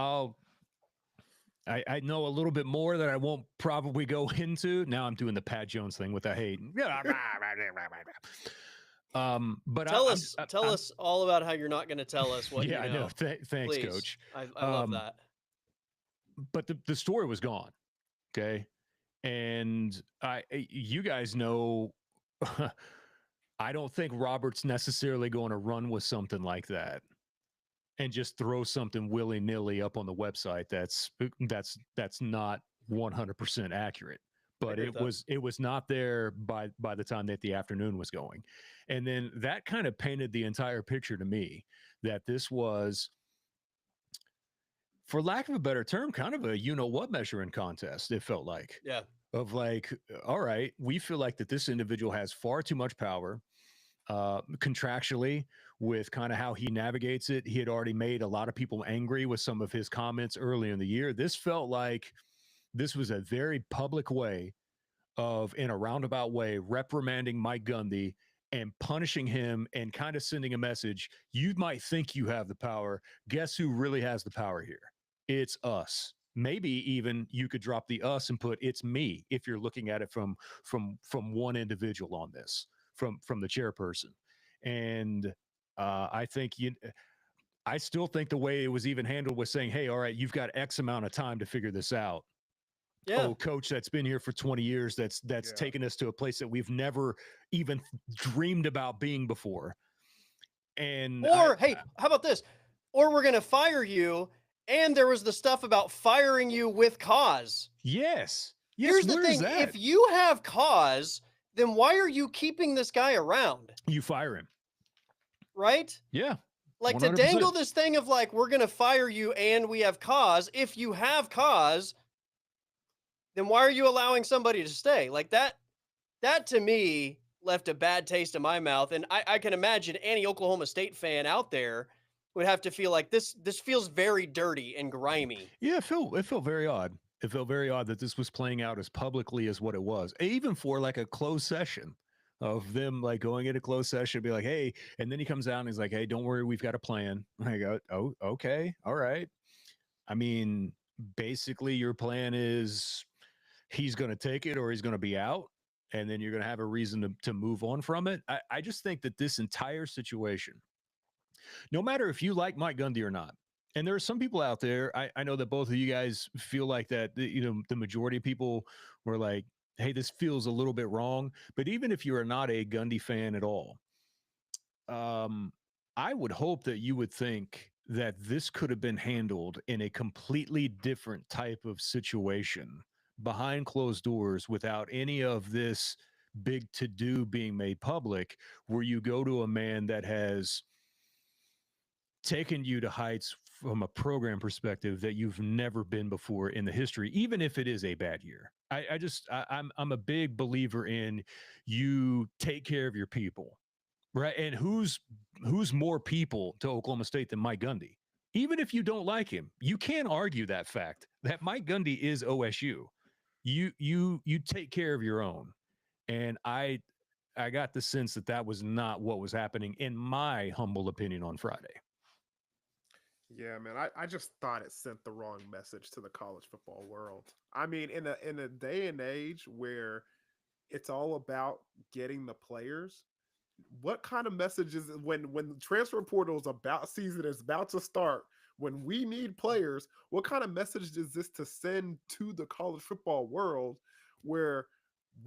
[SPEAKER 1] I know a little bit more that I won't probably go into. Now I'm doing the Pat Jones thing with the hate. But
[SPEAKER 3] tell us all about how you're not going to tell us what.
[SPEAKER 1] Yeah, I know. Thanks,
[SPEAKER 3] Please.
[SPEAKER 1] Coach.
[SPEAKER 3] I love that.
[SPEAKER 1] but the story was gone. Okay. And you guys know, I don't think Robert's necessarily going to run with something like that and just throw something willy nilly up on the website. That's not 100% accurate. But it was not there by the time that the afternoon was going, and then that kind of painted the entire picture to me that this was, for lack of a better term, kind of a what measuring contest. It felt like,
[SPEAKER 3] Yeah.
[SPEAKER 1] of like, all right, we feel like that this individual has far too much power contractually with kind of how he navigates it. He had already made a lot of people angry with some of his comments early in the year. This felt like this was a very public way of, in a roundabout way, reprimanding Mike Gundy and punishing him and kind of sending a message. You might think you have the power. Guess who really has the power here? It's us. Maybe even you could drop the us and put it's me if you're looking at it from one individual on this, from the chairperson. And I still think the way it was even handled was saying, hey, all right, you've got X amount of time to figure this out.
[SPEAKER 3] Yeah.
[SPEAKER 1] Oh, coach that's been here for 20 years, that's taken us to a place that we've never even dreamed about being before. And
[SPEAKER 3] hey, how about this? Or we're going to fire you. And there was the stuff about firing you with cause.
[SPEAKER 1] Yes.
[SPEAKER 3] Here's the thing. If you have cause, then why are you keeping this guy around?
[SPEAKER 1] You fire him.
[SPEAKER 3] Right?
[SPEAKER 1] Yeah.
[SPEAKER 3] Like
[SPEAKER 1] 100%.
[SPEAKER 3] To dangle this thing of like, we're going to fire you and we have cause. If you have cause, then why are you allowing somebody to stay? Like that to me left a bad taste in my mouth. And I can imagine any Oklahoma State fan out there would have to feel like this feels very dirty and grimy.
[SPEAKER 1] Yeah, it felt very odd. It felt very odd that this was playing out as publicly as what it was, even for like a closed session of them like going into closed session, be like, hey, and then he comes out and he's like, hey, don't worry, we've got a plan. I go, oh, okay, all right. I mean, basically your plan is he's going to take it or he's going to be out, and then you're going to have a reason to move on from it. I just think that this entire situation, no matter if you like Mike Gundy or not, and there are some people out there, I know that both of you guys feel like that, the majority of people were like, hey, this feels a little bit wrong. But even if you are not a Gundy fan at all, I would hope that you would think that this could have been handled in a completely different type of situation behind closed doors without any of this big to-do being made public, where you go to a man that has taken you to heights from a program perspective that you've never been before in the history, even if it is a bad year. I'm a big believer in you take care of your people, right? And who's more people to Oklahoma State than Mike Gundy? Even if you don't like him, you can't argue that fact that Mike Gundy is OSU. You take care of your own. And I got the sense that was not what was happening, in my humble opinion, on Friday.
[SPEAKER 2] Yeah, man, I just thought it sent the wrong message to the college football world. I mean, in a day and age where it's all about getting the players, what kind of message is it when the transfer portal is season is about to start, when we need players, what kind of message is this to send to the college football world, where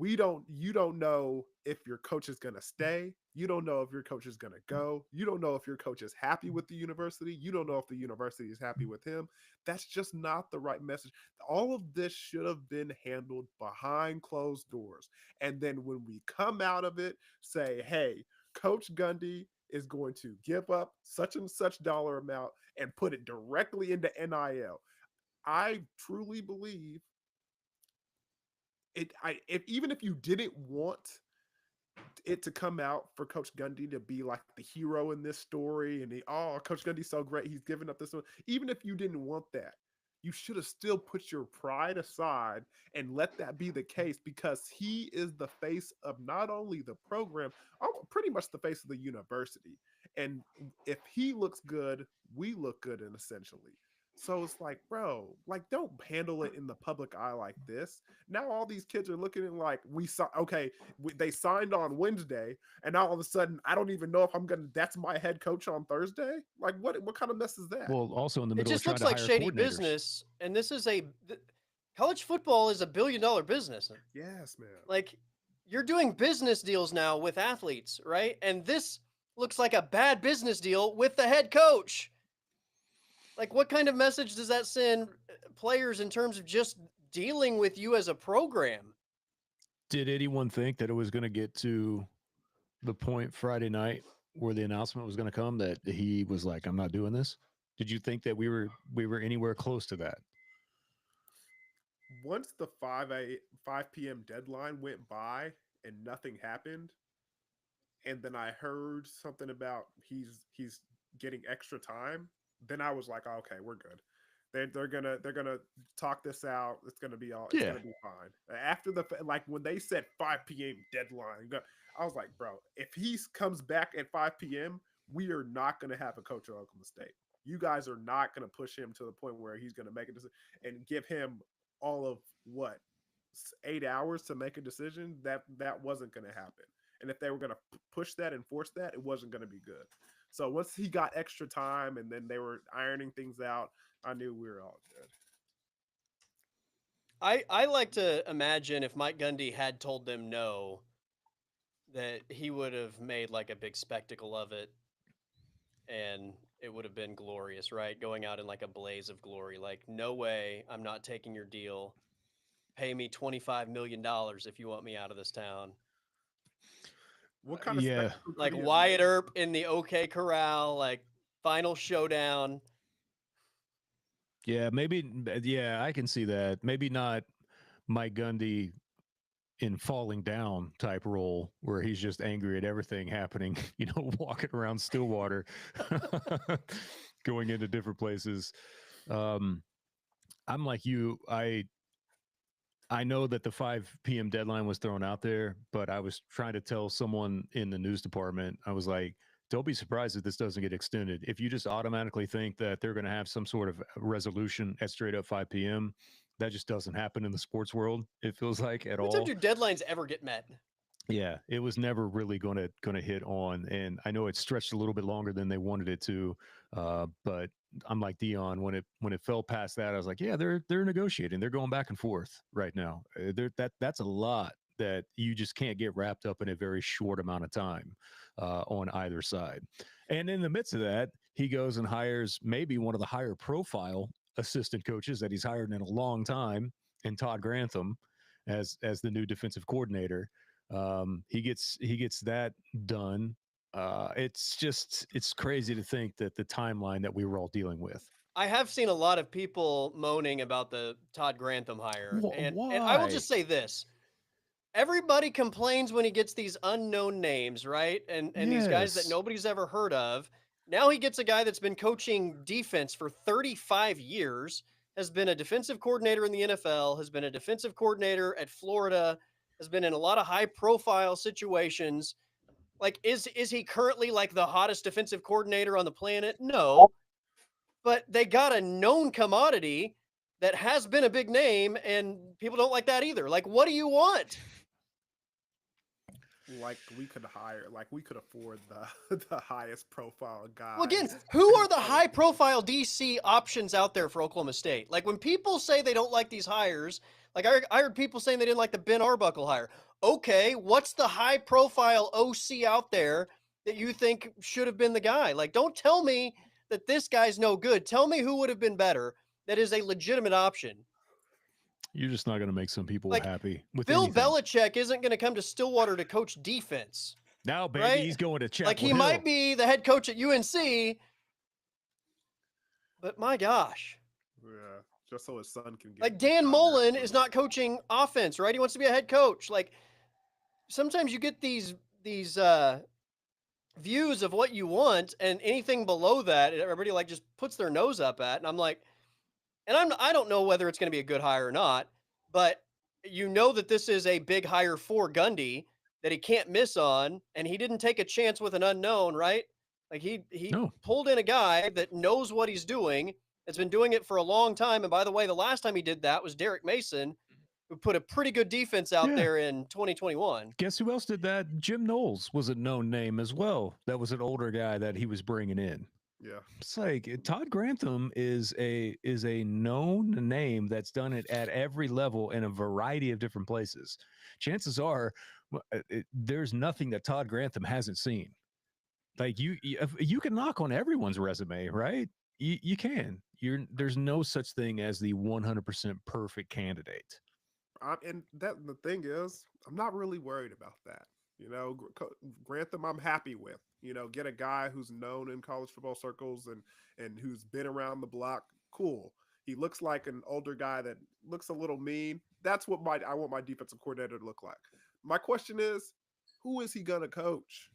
[SPEAKER 2] you don't know if your coach is going to stay, you don't know if your coach is going to go, you don't know if your coach is happy with the university, you don't know if the university is happy with him. That's just not the right message. All of this should have been handled behind closed doors, and then when we come out of it, say, hey, Coach Gundy is going to give up such and such dollar amount and put it directly into NIL. I truly believe even if you didn't want it to come out for Coach Gundy to be like the hero in this story, and Coach Gundy's so great, he's giving up this one. Even if you didn't want that, you should have still put your pride aside and let that be the case, because he is the face of not only the program, pretty much the face of the university. And if he looks good, we look good, and essentially. So it's like, bro, like don't handle it in the public eye like this. Now all these kids are looking at like we saw. Okay, they signed on Wednesday, and now all of a sudden I don't even know if I'm gonna. That's my head coach on Thursday. Like what kind of mess is that?
[SPEAKER 1] Well, also in the
[SPEAKER 3] It
[SPEAKER 1] middle of
[SPEAKER 3] just
[SPEAKER 1] trying
[SPEAKER 3] looks
[SPEAKER 1] to
[SPEAKER 3] like
[SPEAKER 1] hire
[SPEAKER 3] shady
[SPEAKER 1] coordinators.
[SPEAKER 3] business, and this is college football is $1 billion business.
[SPEAKER 2] Yes, man.
[SPEAKER 3] Like, you're doing business deals now with athletes, right? And this looks like a bad business deal with the head coach. Like, what kind of message does that send players in terms of just dealing with you as a program?
[SPEAKER 1] Did anyone think that it was going to get to the point Friday night where the announcement was going to come that he was like, "I'm not doing this"? Did you think that we were anywhere close to that?
[SPEAKER 2] Once the 5 p.m. deadline went by and nothing happened, and then I heard something about he's getting extra time, then I was like, oh, okay, we're good. They're gonna talk this out. It's gonna be all. It's
[SPEAKER 1] Yeah.
[SPEAKER 2] gonna be fine. After like when they said 5 p.m. deadline, I was like, bro, if he comes back at 5 p.m., we are not gonna have a coach at Oklahoma State. You guys are not gonna push him to the point where he's gonna make a decision and give him all of what 8 hours to make a decision. That wasn't gonna happen. And if they were gonna push that and force that, it wasn't gonna be good. So once he got extra time and then they were ironing things out, I knew we were all good.
[SPEAKER 3] I like to imagine if Mike Gundy had told them no, that he would have made like a big spectacle of it, and it would have been glorious, right? Going out in like a blaze of glory. Like, no way, I'm not taking your deal. Pay me $25 million if you want me out of this town.
[SPEAKER 2] What kind of
[SPEAKER 1] Yeah.
[SPEAKER 2] spectacle
[SPEAKER 3] Like
[SPEAKER 2] could he have
[SPEAKER 3] Wyatt
[SPEAKER 2] made?
[SPEAKER 3] Earp in the OK Corral, like final showdown.
[SPEAKER 1] Yeah, maybe. Yeah, I can see that. Maybe not Mike Gundy in falling down type role where he's just angry at everything happening, walking around Stillwater, going into different places. I'm like you. I know that the 5 p.m. deadline was thrown out there, but I was trying to tell someone in the news department, I was like, don't be surprised if this doesn't get extended. If you just automatically think that they're going to have some sort of resolution at straight up 5 p.m., that just doesn't happen in the sports world. It feels like at
[SPEAKER 3] How many
[SPEAKER 1] all.
[SPEAKER 3] times do deadlines ever get met?
[SPEAKER 1] Yeah, it was never really going to hit on, and I know it stretched a little bit longer than they wanted it to. But I'm like Dion, when it fell past that, I was like, yeah, they're negotiating, they're going back and forth right now. That's a lot that you just can't get wrapped up in a very short amount of time on either side. And in the midst of that, he goes and hires maybe one of the higher profile assistant coaches that he's hired in a long time, and Todd Grantham as the new defensive coordinator. He gets that done. It's crazy to think that the timeline that we were all dealing with.
[SPEAKER 3] I have seen a lot of people moaning about the Todd Grantham hire. And I will
[SPEAKER 1] Why?
[SPEAKER 3] just say this. Everybody complains when he gets these unknown names, right? And these guys that
[SPEAKER 1] Yes.
[SPEAKER 3] nobody's ever heard of. Now he gets a guy that's been coaching defense for 35 years, has been a defensive coordinator in the NFL, has been a defensive coordinator at Florida, has been in a lot of high profile situations. Like, is he currently like the hottest defensive coordinator on the planet? No. But they got a known commodity that has been a big name, and people don't like that either. Like, what do you want?
[SPEAKER 2] Like we could afford the highest profile guy.
[SPEAKER 3] Well, again, who are the high profile DC options out there for Oklahoma State? Like, when people say they don't like these hires, like I heard people saying they didn't like the Ben Arbuckle hire. Okay, what's the high profile OC out there that you think should have been the guy? Like, don't tell me that this guy's no good. Tell me who would have been better that is a legitimate option.
[SPEAKER 1] You're just not going to make some people
[SPEAKER 3] Like,
[SPEAKER 1] happy with
[SPEAKER 3] Bill
[SPEAKER 1] anything.
[SPEAKER 3] Belichick isn't going to come to Stillwater to coach defense.
[SPEAKER 1] Now, baby,
[SPEAKER 3] right?
[SPEAKER 1] he's going to Chapel
[SPEAKER 3] Like, he
[SPEAKER 1] Hill.
[SPEAKER 3] might be the head coach at UNC, but my gosh.
[SPEAKER 2] Yeah, just so his son can get
[SPEAKER 3] Like, Dan Mullen is not coaching offense, right? He wants to be a head coach. Like, sometimes you get these views of what you want, and anything below that, everybody like just puts their nose up at. And I'm like, and I don't know whether it's going to be a good hire or not, but you know that this is a big hire for Gundy that he can't miss on, and he didn't take a chance with an unknown, right? Like, he
[SPEAKER 1] No.
[SPEAKER 3] pulled in a guy that knows what he's doing, It's been doing it for a long time. And by the way, the last time he did that was Derek Mason, who put a pretty good defense out there in 2021.
[SPEAKER 1] Guess who else did that? Jim Knowles was a known name as well. That was an older guy that he was bringing in.
[SPEAKER 2] Yeah.
[SPEAKER 1] It's like Todd Grantham is a known name that's done it at every level in a variety of different places. Chances are there's nothing that Todd Grantham hasn't seen. Like you can knock on everyone's resume, right? You can. There's no such thing as the 100% perfect candidate.
[SPEAKER 2] And the thing is, I'm not really worried about that. Grantham, I'm happy with. Get a guy who's known in college football circles and who's been around the block. Cool. He looks like an older guy that looks a little mean. That's what I want my defensive coordinator to look like. My question is, who is he gonna coach?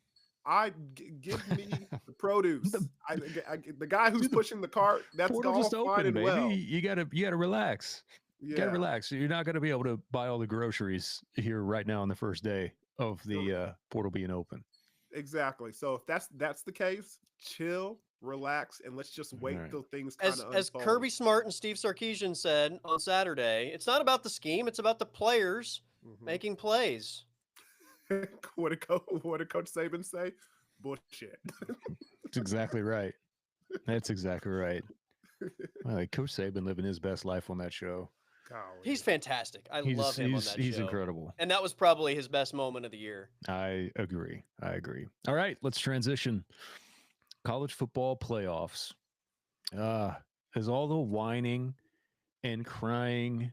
[SPEAKER 2] Give me the produce. The guy who's pushing the cart. That's all
[SPEAKER 1] just
[SPEAKER 2] fine
[SPEAKER 1] open,
[SPEAKER 2] and
[SPEAKER 1] baby.
[SPEAKER 2] well.
[SPEAKER 1] You gotta relax.
[SPEAKER 2] Yeah.
[SPEAKER 1] You gotta relax. You're not gonna be able to buy all the groceries here right now on the first day of the portal being open.
[SPEAKER 2] Exactly. So if that's the case, chill, relax, and let's just wait till things kind of unfold.
[SPEAKER 3] As Kirby Smart and Steve Sarkisian said on Saturday, it's not about the scheme; it's about the players making plays.
[SPEAKER 2] What did Coach Saban say? Bullshit.
[SPEAKER 1] That's exactly right. That's exactly right. Coach Saban living his best life on that show.
[SPEAKER 2] Golly.
[SPEAKER 3] He's fantastic. I love him on that show.
[SPEAKER 1] He's incredible.
[SPEAKER 3] And that was probably his best moment of the year.
[SPEAKER 1] I agree. All right, let's transition. College football playoffs. Is all the whining and crying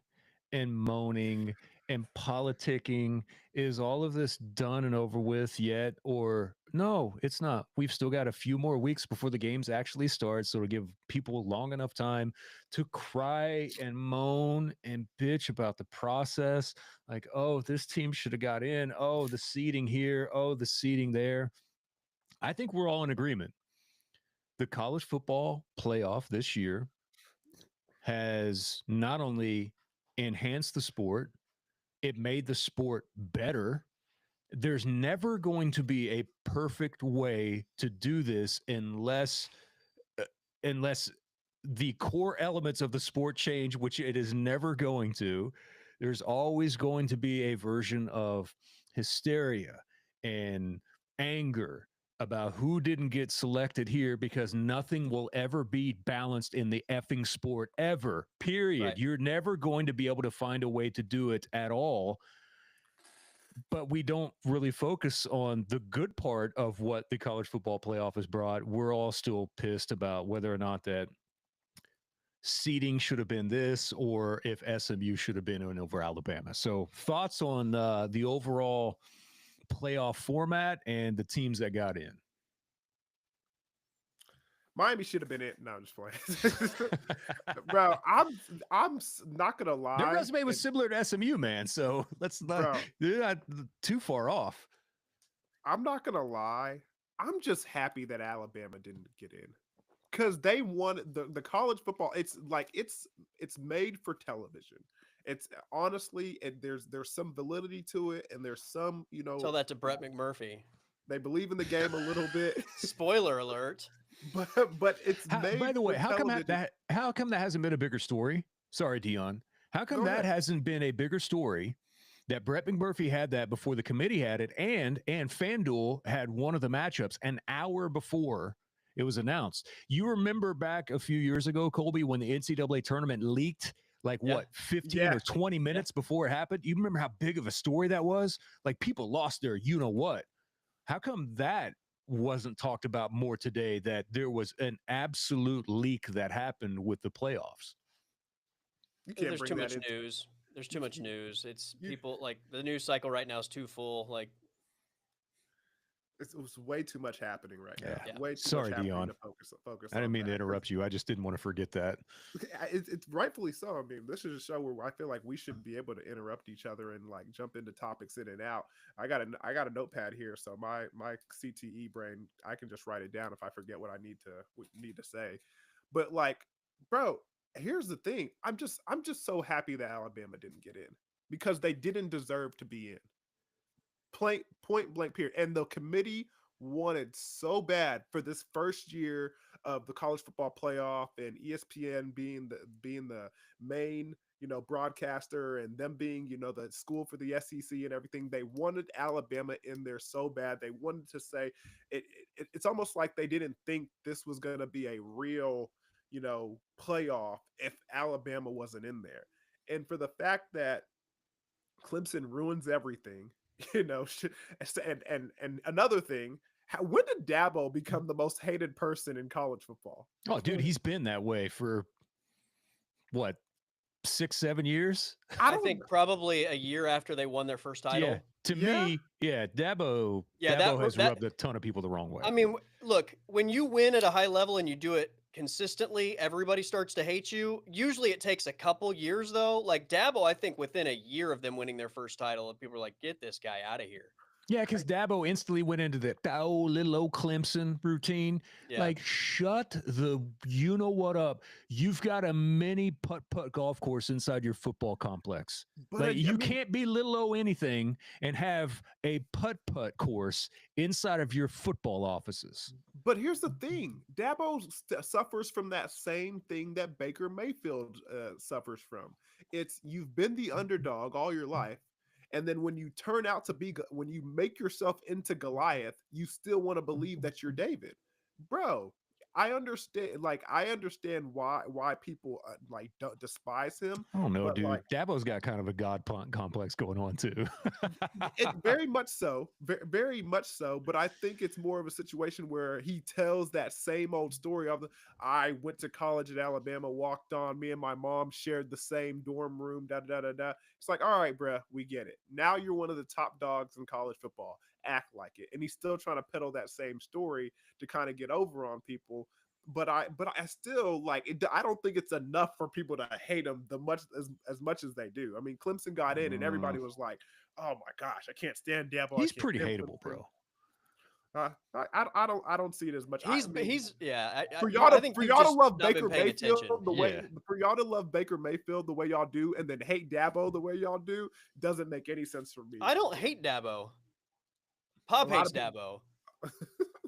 [SPEAKER 1] and moaning and politicking, is all of this done and over with yet? Or no, it's not. We've still got a few more weeks before the games actually start, so to give people long enough time to cry and moan and bitch about the process. Like, oh, this team should have got in. Oh, the seeding here. Oh, the seeding there. I think we're all in agreement. The college football playoff this year has not only enhanced the sport, it made the sport better. There's never going to be a perfect way to do this unless the core elements of the sport change, which it is never going to. There's always going to be a version of hysteria and anger about who didn't get selected here, because nothing will ever be balanced in the effing sport ever, period. Right. You're never going to be able to find a way to do it at all. But we don't really focus on the good part of what the college football playoff has brought. We're all still pissed about whether or not that seeding should have been this, or if SMU should have been in over Alabama. So thoughts on the overall playoff format and the teams that got in?
[SPEAKER 2] Miami should have been in. No, I'm just playing. Bro, I'm not gonna lie.
[SPEAKER 1] Their resume was similar to SMU, man. So let's not. They're not too far off.
[SPEAKER 2] I'm not gonna lie. I'm just happy that Alabama didn't get in, because they won the college football. It's like it's made for television. It's honestly, there's some validity to it, and there's some,
[SPEAKER 3] Tell that to Brett McMurphy.
[SPEAKER 2] They believe in the game a little bit.
[SPEAKER 3] Spoiler alert.
[SPEAKER 2] But it's made.
[SPEAKER 1] By the way, how come that hasn't been a bigger story? Sorry, Dion. How come that hasn't been a bigger story? That Brett McMurphy had that before the committee had it, and FanDuel had one of the matchups an hour before it was announced. You remember back a few years ago, Colby, when the NCAA tournament leaked? Like what, 15 or 20 minutes before it happened? You remember how big of a story that was? Like people lost their you-know-what. How come that wasn't talked about more today, that there was an absolute leak that happened with the playoffs?
[SPEAKER 3] There's too much news. There's too much news. It's people, like, the news cycle right now is too full. Like,
[SPEAKER 2] it was way too much happening right now.
[SPEAKER 1] Yeah.
[SPEAKER 2] Way too
[SPEAKER 1] Sorry,
[SPEAKER 2] much
[SPEAKER 1] Dion.
[SPEAKER 2] to focus
[SPEAKER 1] I didn't mean to interrupt you. I just didn't want to forget that.
[SPEAKER 2] It's rightfully so. I mean, this is a show where I feel like we should be able to interrupt each other and like jump into topics in and out. I got a notepad here, so my CTE brain, I can just write it down if I forget what I need to say. But like, bro, here's the thing. I'm just so happy that Alabama didn't get in, because they didn't deserve to be in. Point blank period. And the committee wanted so bad for this first year of the college football playoff and ESPN being the main, broadcaster, and them being, the school for the SEC and everything. They wanted Alabama in there so bad. They wanted to say it's almost like they didn't think this was going to be a real, playoff if Alabama wasn't in there. And for the fact that Clemson ruins everything, and another thing, when did Dabo become the most hated person in college football?
[SPEAKER 1] Oh, dude, he's been that way for what, 6-7 years?
[SPEAKER 3] I think probably a year after they won their first title.
[SPEAKER 1] Yeah, to me, Dabo.
[SPEAKER 3] Yeah,
[SPEAKER 1] Dabo has rubbed a ton of people the wrong way.
[SPEAKER 3] I mean, look, when you win at a high level and you do it consistently, everybody starts to hate you. Usually it takes a couple years, though. Like Dabo, I think within a year of them winning their first title, people are like, get this guy out of here.
[SPEAKER 1] Yeah, because Dabo instantly went into the little old Clemson routine.
[SPEAKER 3] Yeah.
[SPEAKER 1] Like, shut the you-know-what up. You've got a mini putt-putt golf course inside your football complex. But you can't be little O anything and have a putt-putt course inside of your football offices.
[SPEAKER 2] But here's the thing. Dabo suffers from that same thing that Baker Mayfield suffers from. It's you've been the underdog all your life. And then when you turn out to be, when you make yourself into Goliath, you still want to believe that you're David. Bro, I understand why people don't despise him.
[SPEAKER 1] I don't know, dude. Dabo's got kind of a god complex going on too.
[SPEAKER 2] Very much so, very much so. But I think it's more of a situation where he tells that same old story of I went to college at Alabama, walked on, me and my mom shared the same dorm room, da da da da. It's like, all right, bruh, we get it. Now you're one of the top dogs in college football. Act like it. And he's still trying to peddle that same story to kind of get over on people. But I still I don't think it's enough for people to hate him as much as they do. I mean, Clemson got in and everybody was like, "Oh my gosh, I can't stand Dabo."
[SPEAKER 1] He's pretty hateable, bro.
[SPEAKER 2] I don't see it as much. For y'all to love Baker Mayfield the way y'all do, and then hate Dabo the way y'all do, doesn't make any sense for me.
[SPEAKER 3] I don't hate Dabo. Pop hates Dabo.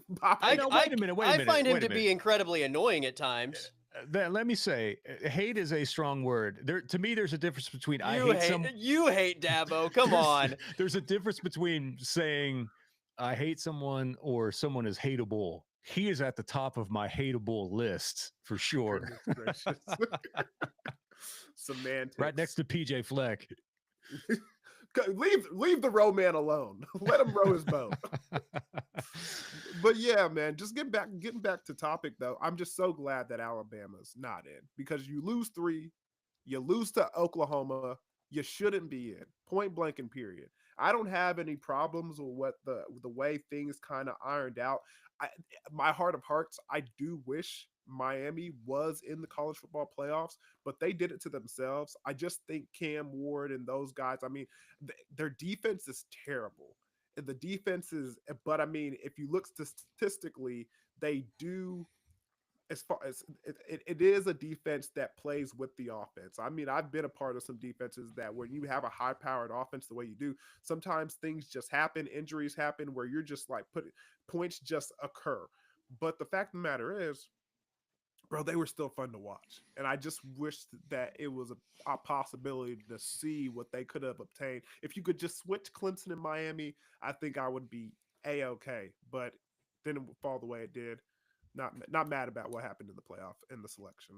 [SPEAKER 1] Wait a minute.
[SPEAKER 3] I find him to be incredibly annoying at times.
[SPEAKER 1] Let me say, hate is a strong word. To me, there's a difference between
[SPEAKER 3] you hate Dabo. Come on.
[SPEAKER 1] There's a difference between saying I hate someone or someone is hateable. He is at the top of my hateable list for sure.
[SPEAKER 2] Semantics.
[SPEAKER 1] Right next to PJ Fleck.
[SPEAKER 2] Leave the row man alone. Let him row his boat. But yeah, man, just getting back to topic though. I'm just so glad that Alabama's not in, because you lose 3, you lose to Oklahoma, you shouldn't be in. Point blank and period. I don't have any problems with what the way things kind of ironed out. My heart of hearts, I do wish Miami was in the college football playoffs, but they did it to themselves. I just think Cam Ward and those guys, I mean, their defense is terrible. The defense is, but I mean, if you look statistically, they do, as far as it is a defense that plays with the offense. I mean, I've been a part of some defenses that when you have a high-powered offense the way you do, sometimes things just happen, injuries happen, where you're just like points just occur. But the fact of the matter is, bro, they were still fun to watch. And I just wish that it was a possibility to see what they could have obtained. If you could just switch Clemson and Miami, I think I would be A-okay. But then it would fall the way it did. Not mad about what happened in the playoff, in the selection.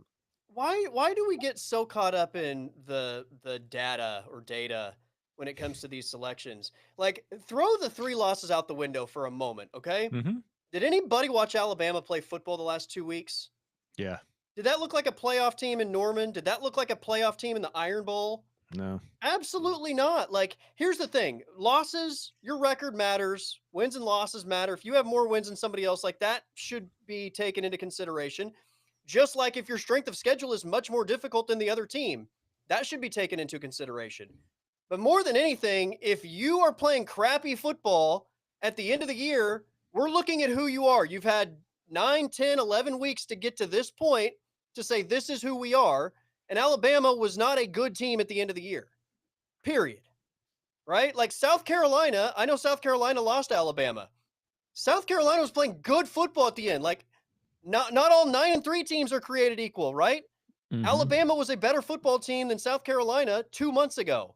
[SPEAKER 3] Why do we get so caught up in the data when it comes to these selections? Like, throw the 3 losses out the window for a moment, okay?
[SPEAKER 1] Mm-hmm.
[SPEAKER 3] Did anybody watch Alabama play football the last 2 weeks?
[SPEAKER 1] Yeah.
[SPEAKER 3] Did that look like a playoff team in Norman? Did that look like a playoff team in the Iron Bowl?
[SPEAKER 1] No.
[SPEAKER 3] Absolutely not. Like, here's the thing. Losses, your record matters. Wins and losses matter. If you have more wins than somebody else, like, that should be taken into consideration. Just like if your strength of schedule is much more difficult than the other team, that should be taken into consideration. But more than anything, if you are playing crappy football at the end of the year, we're looking at who you are. You've had 9, 10, 11 weeks to get to this point to say this is who we are. And Alabama was not a good team at the end of the year, period. Right? Like South Carolina, I know South Carolina lost to Alabama. South Carolina was playing good football at the end. Like, Not all 9-3 teams are created equal, right?
[SPEAKER 1] Mhm.
[SPEAKER 3] Alabama was a better football team than South Carolina 2 months ago.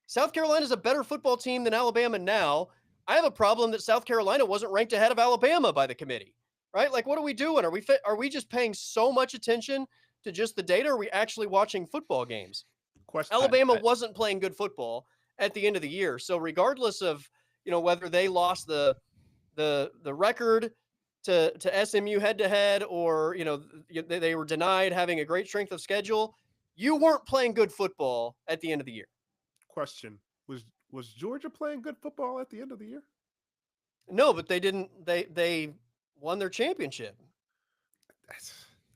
[SPEAKER 3] South Carolina is a better football team than Alabama now. I have a problem that South Carolina wasn't ranked ahead of Alabama by the committee, right? Like, what are we doing? Are we just paying so much attention to just the data? Or are we actually watching football games?
[SPEAKER 2] Question.
[SPEAKER 3] Alabama wasn't playing good football at the end of the year. So regardless of, whether they lost the record to SMU head to head, or they were denied having a great strength of schedule, you weren't playing good football at the end of the year.
[SPEAKER 2] Question. Was Georgia playing good football at the end of the year?
[SPEAKER 3] No, but they didn't. They won their championship.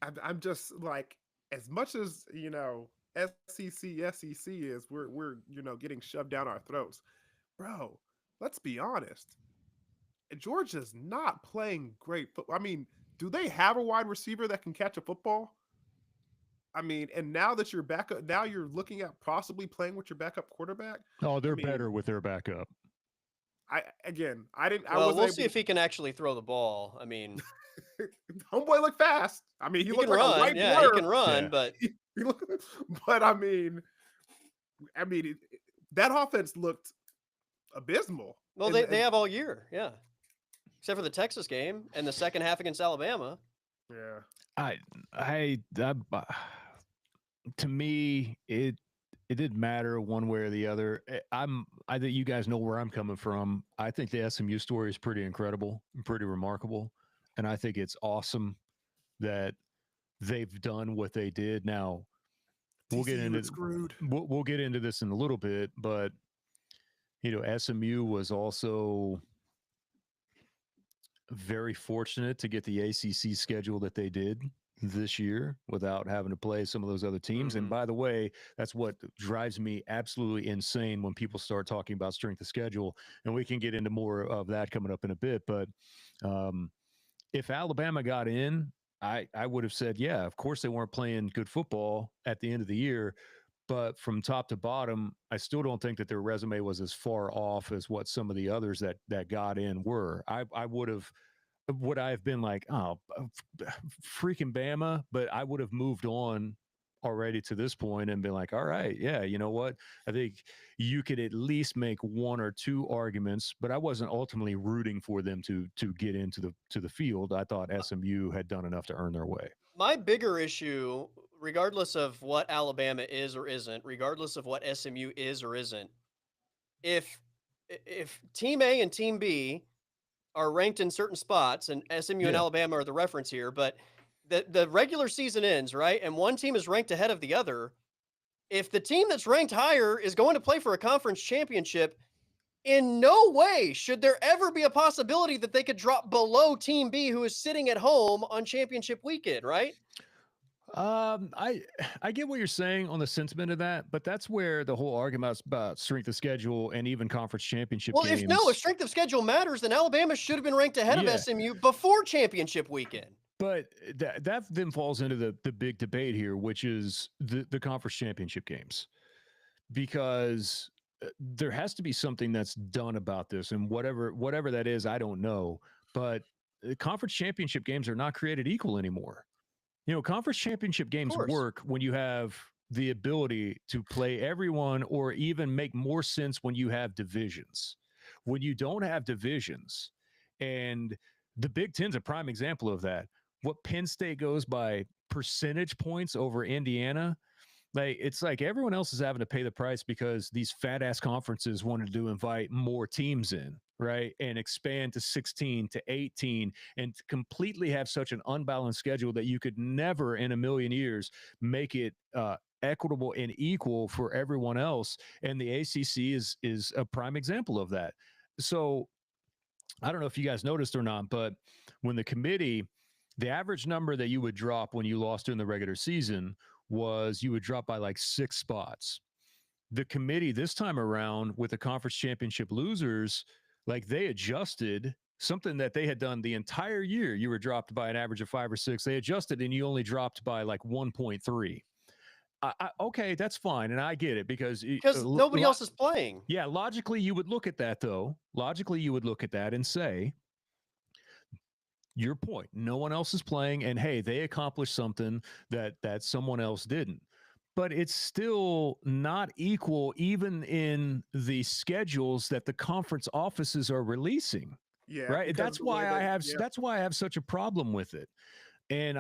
[SPEAKER 2] I'm just like, as much as SEC is, we're getting shoved down our throats, bro. Let's be honest. Georgia's not playing great football. I mean, do they have a wide receiver that can catch a football? I mean, and now that you're back up, now you're looking at possibly playing with your backup quarterback.
[SPEAKER 1] Oh, they're better with their backup.
[SPEAKER 3] We'll see if he can actually throw the ball. I mean,
[SPEAKER 2] homeboy looked fast. I mean, he looked
[SPEAKER 3] can
[SPEAKER 2] like
[SPEAKER 3] run.
[SPEAKER 2] a white
[SPEAKER 3] Yeah,
[SPEAKER 2] blur.
[SPEAKER 3] he can run,
[SPEAKER 1] Yeah.
[SPEAKER 3] but
[SPEAKER 2] but I mean, that offense looked abysmal.
[SPEAKER 3] Well, they have all year, yeah, except for the Texas game and the second half against Alabama.
[SPEAKER 2] Yeah,
[SPEAKER 1] to me, it didn't matter one way or the other. I think you guys know where I'm coming from. I think the SMU story is pretty incredible and pretty remarkable, and I think it's awesome that they've done what they did. Now we'll get into this in a little bit, but SMU was also very fortunate to get the ACC schedule that they did this year without having to play some of those other teams. And by the way, that's what drives me absolutely insane when people start talking about strength of schedule. And we can get into more of that coming up in a bit. But if Alabama got in, I would have said, yeah, of course they weren't playing good football at the end of the year. But from top to bottom, I still don't think that their resume was as far off as what some of the others that got in were. Would I have been like, oh, freaking Bama? But I would have moved on already to this point and been like, all right, yeah, you know what? I think you could at least make one or two arguments, but I wasn't ultimately rooting for them to get into the field. I thought SMU had done enough to earn their way.
[SPEAKER 3] My bigger issue, regardless of what Alabama is or isn't, regardless of what SMU is or isn't, if Team A and Team B are ranked in certain spots, and SMU and Alabama are the reference here, but the regular season ends, right? And one team is ranked ahead of the other. If the team that's ranked higher is going to play for a conference championship, in no way should there ever be a possibility that they could drop below Team B, who is sitting at home on championship weekend, right?
[SPEAKER 1] I get what you're saying on the sentiment of that, but that's where the whole argument about strength of schedule and even conference championship games.
[SPEAKER 3] If strength of schedule matters, then Alabama should have been ranked ahead of SMU before championship weekend.
[SPEAKER 1] But that then falls into the big debate here, which is the conference championship games, because there has to be something that's done about this, and whatever that is, I don't know. But conference championship games are not created equal anymore. Conference championship games work when you have the ability to play everyone, or even make more sense when you have divisions. When you don't have divisions, and the Big Ten's a prime example of that. What Penn State goes by percentage points over Indiana, it's like everyone else is having to pay the price because these fat ass conferences wanted to invite more teams in, right? And expand to 16 to 18 and completely have such an unbalanced schedule that you could never in a million years make it equitable and equal for everyone else. And the ACC is a prime example of that. So I don't know if you guys noticed or not, but when the committee, the average number that you would drop when you lost during the regular season was you would drop by like 6 spots. The committee this time around with the conference championship losers, like they adjusted something that they had done the entire year. You were dropped by an average of 5 or 6. They adjusted and you only dropped by like 1.3. Okay, that's fine. And I get it because
[SPEAKER 3] nobody else is playing.
[SPEAKER 1] Yeah. Logically, you would look at that though. Logically, you would look at that and say, Your point. No one else is playing, and hey, they accomplished something that someone else didn't. But it's still not equal, even in the schedules that the conference offices are releasing.
[SPEAKER 2] Yeah,
[SPEAKER 1] Right.
[SPEAKER 2] because of the way that
[SPEAKER 1] That's why I have such a problem with it. And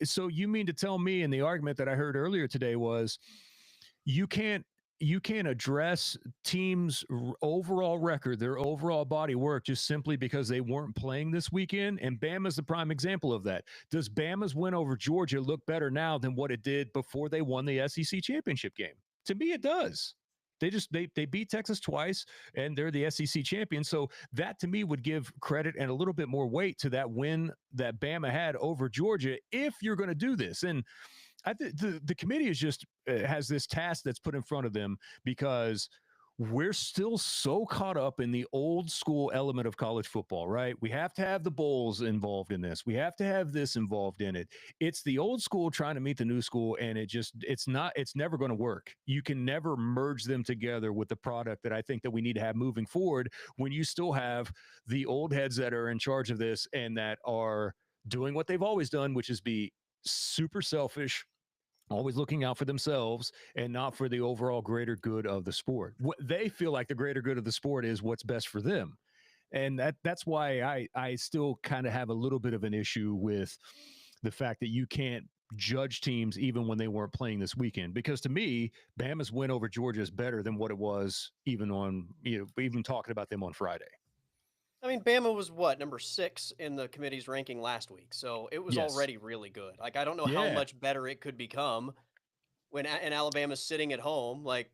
[SPEAKER 1] so you mean to tell me, in the argument that I heard earlier today was you can't you can't address teams' overall record, their overall body work, just simply because they weren't playing this weekend. And Bama's the prime example of that. Does Bama's win over Georgia look better now than what it did before they won the SEC championship game? To me, it does. They beat Texas twice, and they're the SEC champion. So that, to me, would give credit and a little bit more weight to that win that Bama had over Georgia, if you're going to do this. And I think the committee is just has this task that's put in front of them, because we're still so caught up in the old school element of college football, right? We have to have the bowls involved in this. We have to have this involved in it. It's the old school trying to meet the new school, and it's never going to work. You can never merge them together with the product that I think that we need to have moving forward, when you still have the old heads that are in charge of this and that are doing what they've always done, which is be super selfish, always looking out for themselves and not for the overall greater good of the sport. What they feel like the greater good of the sport is what's best for them. And that's why I still kind of have a little bit of an issue with the fact that you can't judge teams even when they weren't playing this weekend. Because to me, Bama's win over Georgia is better than what it was even talking about them on Friday.
[SPEAKER 3] I mean, Bama was what, number 6 in the committee's ranking last week, so it was already really good. Like, I don't know how much better it could become when and Alabama's sitting at home. Like,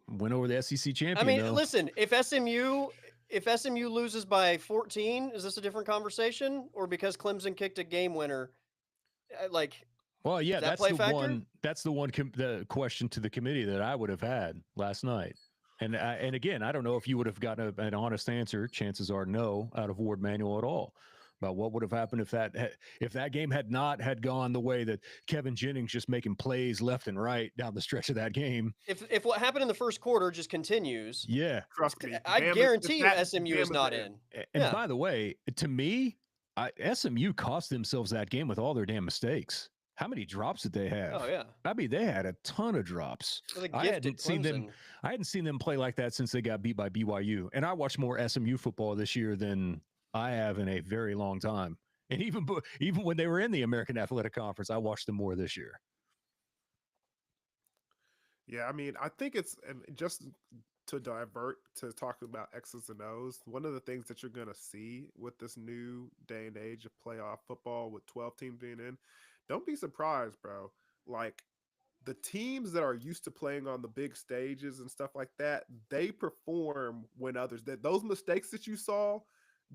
[SPEAKER 1] win over the SEC champion.
[SPEAKER 3] I mean, listen, if SMU loses by 14, is this a different conversation? Or because Clemson kicked a game winner,
[SPEAKER 1] well, yeah,
[SPEAKER 3] that's
[SPEAKER 1] the question to the committee that I would have had last night. And again, I don't know if you would have gotten an honest answer. Chances are no, out of Ward Manuel at all, about what would have happened if that game had gone the way that Kevin Jennings just making plays left and right down the stretch of that game.
[SPEAKER 3] If what happened in the first quarter just continues,
[SPEAKER 1] yeah,
[SPEAKER 2] trust me,
[SPEAKER 3] I guarantee you SMU is not in.
[SPEAKER 1] And by the way, to me, SMU cost themselves that game with all their damn mistakes. How many drops did they have?
[SPEAKER 3] Oh, yeah.
[SPEAKER 1] I mean, they had a ton of drops. I hadn't seen them play like that since they got beat by BYU. And I watched more SMU football this year than I have in a very long time. And even when they were in the American Athletic Conference, I watched them more this year.
[SPEAKER 2] Yeah, I mean, I think it's just to divert to talk about X's and O's. One of the things that you're going to see with this new day and age of playoff football with 12 teams being in, don't be surprised, bro. Like, the teams that are used to playing on the big stages and stuff like that, they perform when others, those mistakes that you saw,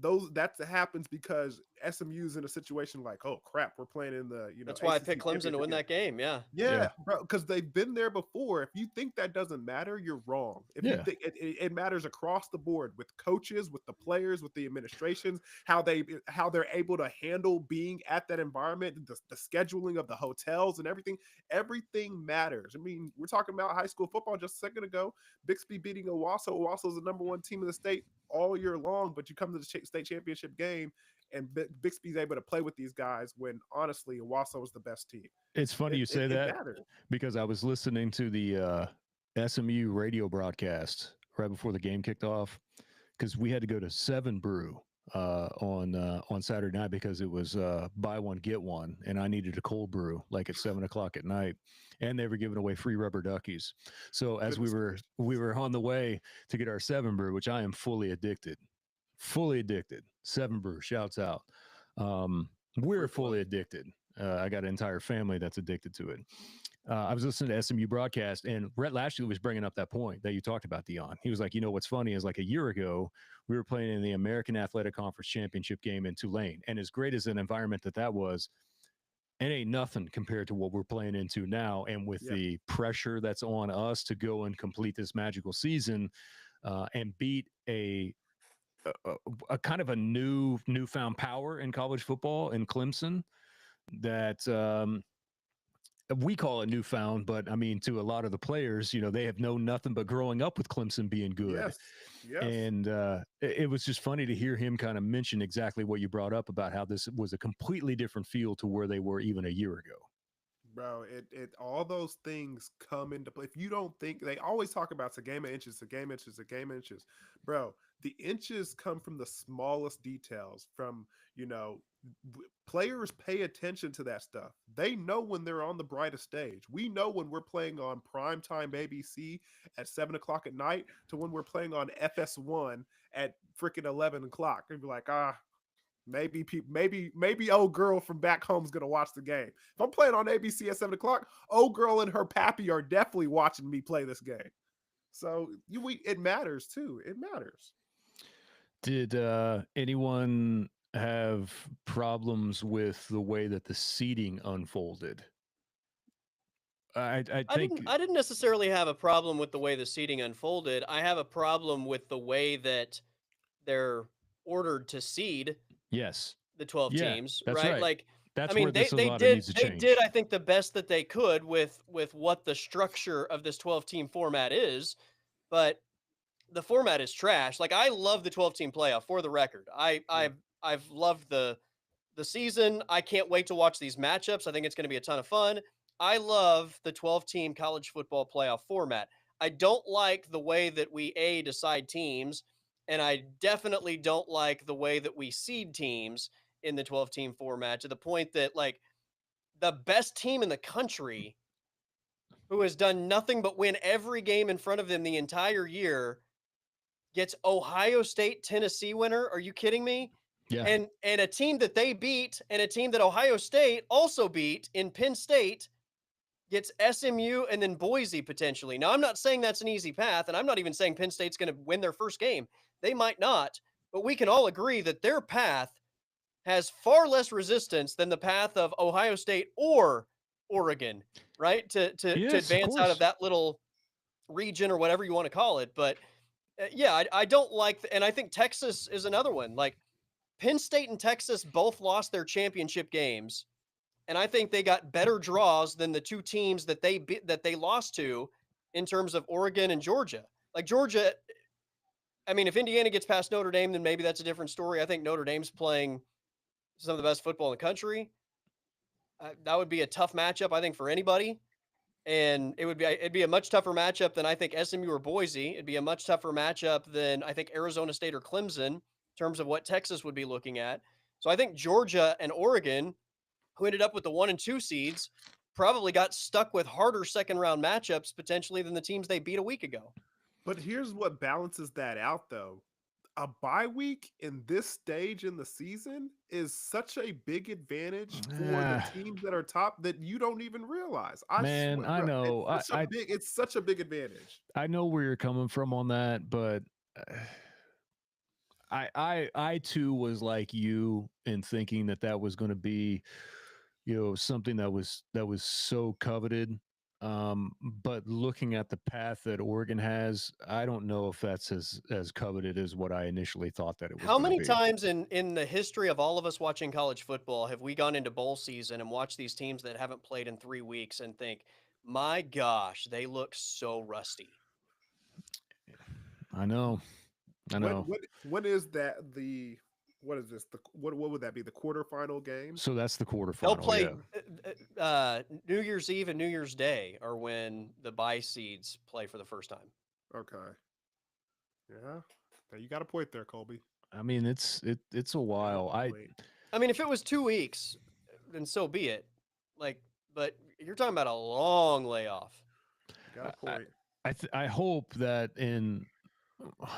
[SPEAKER 2] that happens because SMU's in a situation like, oh crap, we're playing in the
[SPEAKER 3] That's why I picked Clemson to win that game.
[SPEAKER 2] Yeah, bro, because they've been there before. If you think that doesn't matter, you're wrong. If you think it matters across the board, with coaches, with the players, with the administrations, how they're able to handle being at that environment, the scheduling of the hotels and everything matters. I mean, we're talking about high school football just a second ago. Bixby beating Owasso. Owasso is the number 1 team in the state all year long, but you come to the state championship game and Bixby's able to play with these guys when honestly Owasso was the best team.
[SPEAKER 1] It's funny you say that because I was listening to the SMU radio broadcast right before the game kicked off, because we had to go to 7 Brew on Saturday night because it was buy one get one, and I needed a cold brew like at 7:00 at night, and they were giving away free rubber duckies. So as we were on the way to get our 7 Brew, which I am fully addicted. 7 Brew, shouts out. We're fully addicted. I got an entire family that's addicted to it. I was listening to SMU broadcast, and Rhett Lashley was bringing up that point that you talked about, Dion. He was like, what's funny is, like, a year ago, we were playing in the American Athletic Conference Championship game in Tulane. And as great as an environment that was, it ain't nothing compared to what we're playing into now. And with the pressure that's on us to go and complete this magical season and beat a kind of a newfound power in college football in Clemson, that we call it newfound, but I mean, to a lot of the players, they have known nothing but growing up with Clemson being good.
[SPEAKER 2] Yes. Yes.
[SPEAKER 1] And it was just funny to hear him kind of mention exactly what you brought up about how this was a completely different feel to where they were even a year ago.
[SPEAKER 2] Bro, it all those things come into play. If you don't think, they always talk about it's a game of inches, a game of inches, a game of inches. Bro, the inches come from the smallest details. From, players pay attention to that stuff. They know when they're on the brightest stage. We know when we're playing on primetime ABC at 7 o'clock at night to when we're playing on FS1 at freaking 11 o'clock. And be like, maybe old girl from back home's gonna watch the game. If I'm playing on ABC at 7 o'clock, old girl and her pappy are definitely watching me play this game. So it matters too. It matters.
[SPEAKER 1] Did anyone have problems with the way that the seating unfolded? I think
[SPEAKER 3] I didn't necessarily have a problem with the way the seating unfolded. I have a problem with the way that they're ordered to seed.
[SPEAKER 1] Yes.
[SPEAKER 3] The 12 teams,
[SPEAKER 1] that's
[SPEAKER 3] right?
[SPEAKER 1] right.
[SPEAKER 3] Like,
[SPEAKER 1] that's
[SPEAKER 3] I mean,
[SPEAKER 1] where this
[SPEAKER 3] they
[SPEAKER 1] needs to
[SPEAKER 3] did
[SPEAKER 1] change.
[SPEAKER 3] I think the best that they could with what the structure of this 12-team format is, but the format is trash. Like, I love the 12-team playoff, for the record. I've loved the season. I can't wait to watch these matchups. I think it's going to be a ton of fun. I love the 12-team college football playoff format. I don't like the way that we decide teams, and I definitely don't like the way that we seed teams in the 12-team format, to the point that, like, the best team in the country, who has done nothing but win every game in front of them the entire year, gets Ohio State Tennessee winner. Are you kidding me?
[SPEAKER 1] Yeah.
[SPEAKER 3] And a team that they beat, and a team that Ohio State also beat in Penn State, gets SMU and then Boise potentially. Now, I'm not saying that's an easy path, and I'm not even saying Penn State's going to win their first game. They might not, but we can all agree that their path has far less resistance than the path of Ohio State or Oregon, right? To advance out of that little region or whatever you want to call it. But yeah, I don't like, and I think Texas is another one. Like, Penn State and Texas both lost their championship games, and I think they got better draws than the two teams that they lost to, in terms of Oregon and Georgia. Like, Georgia, I mean, if Indiana gets past Notre Dame, then maybe that's a different story. I think Notre Dame's playing some of the best football in the country. That would be a tough matchup, I think, for anybody. And it'd be a much tougher matchup than I think SMU or Boise. It'd be a much tougher matchup than I think Arizona State or Clemson, in terms of what Texas would be looking at. So I think Georgia and Oregon, who ended up with the 1 and 2 seeds, probably got stuck with harder second round matchups potentially than the teams they beat a week ago.
[SPEAKER 2] But here's what balances that out, though. A bye week in this stage in the season is such a big advantage for the teams that are top that you don't even realize.
[SPEAKER 1] I know.
[SPEAKER 2] It's such a big advantage.
[SPEAKER 1] I know where you're coming from on that, but I too was like you in thinking that was going to be, something that was so coveted. But looking at the path that Oregon has, I don't know if that's as coveted as what I initially thought that it was.
[SPEAKER 3] How many times in the history of all of us watching college football have we gone into bowl season and watched these teams that haven't played in 3 weeks and think, my gosh, they look so rusty?
[SPEAKER 1] I know.
[SPEAKER 2] When is that what is this? What would that be? The quarterfinal game?
[SPEAKER 1] So that's the quarterfinal.
[SPEAKER 3] They'll play New Year's Eve and New Year's Day are when the bye seeds play for the first time.
[SPEAKER 2] Okay. Yeah. You got a point there, Colby.
[SPEAKER 1] I mean, it's a while. I
[SPEAKER 3] mean, if it was 2 weeks, then so be it. Like, but you're talking about a long layoff.
[SPEAKER 2] Got a point.
[SPEAKER 1] I hope that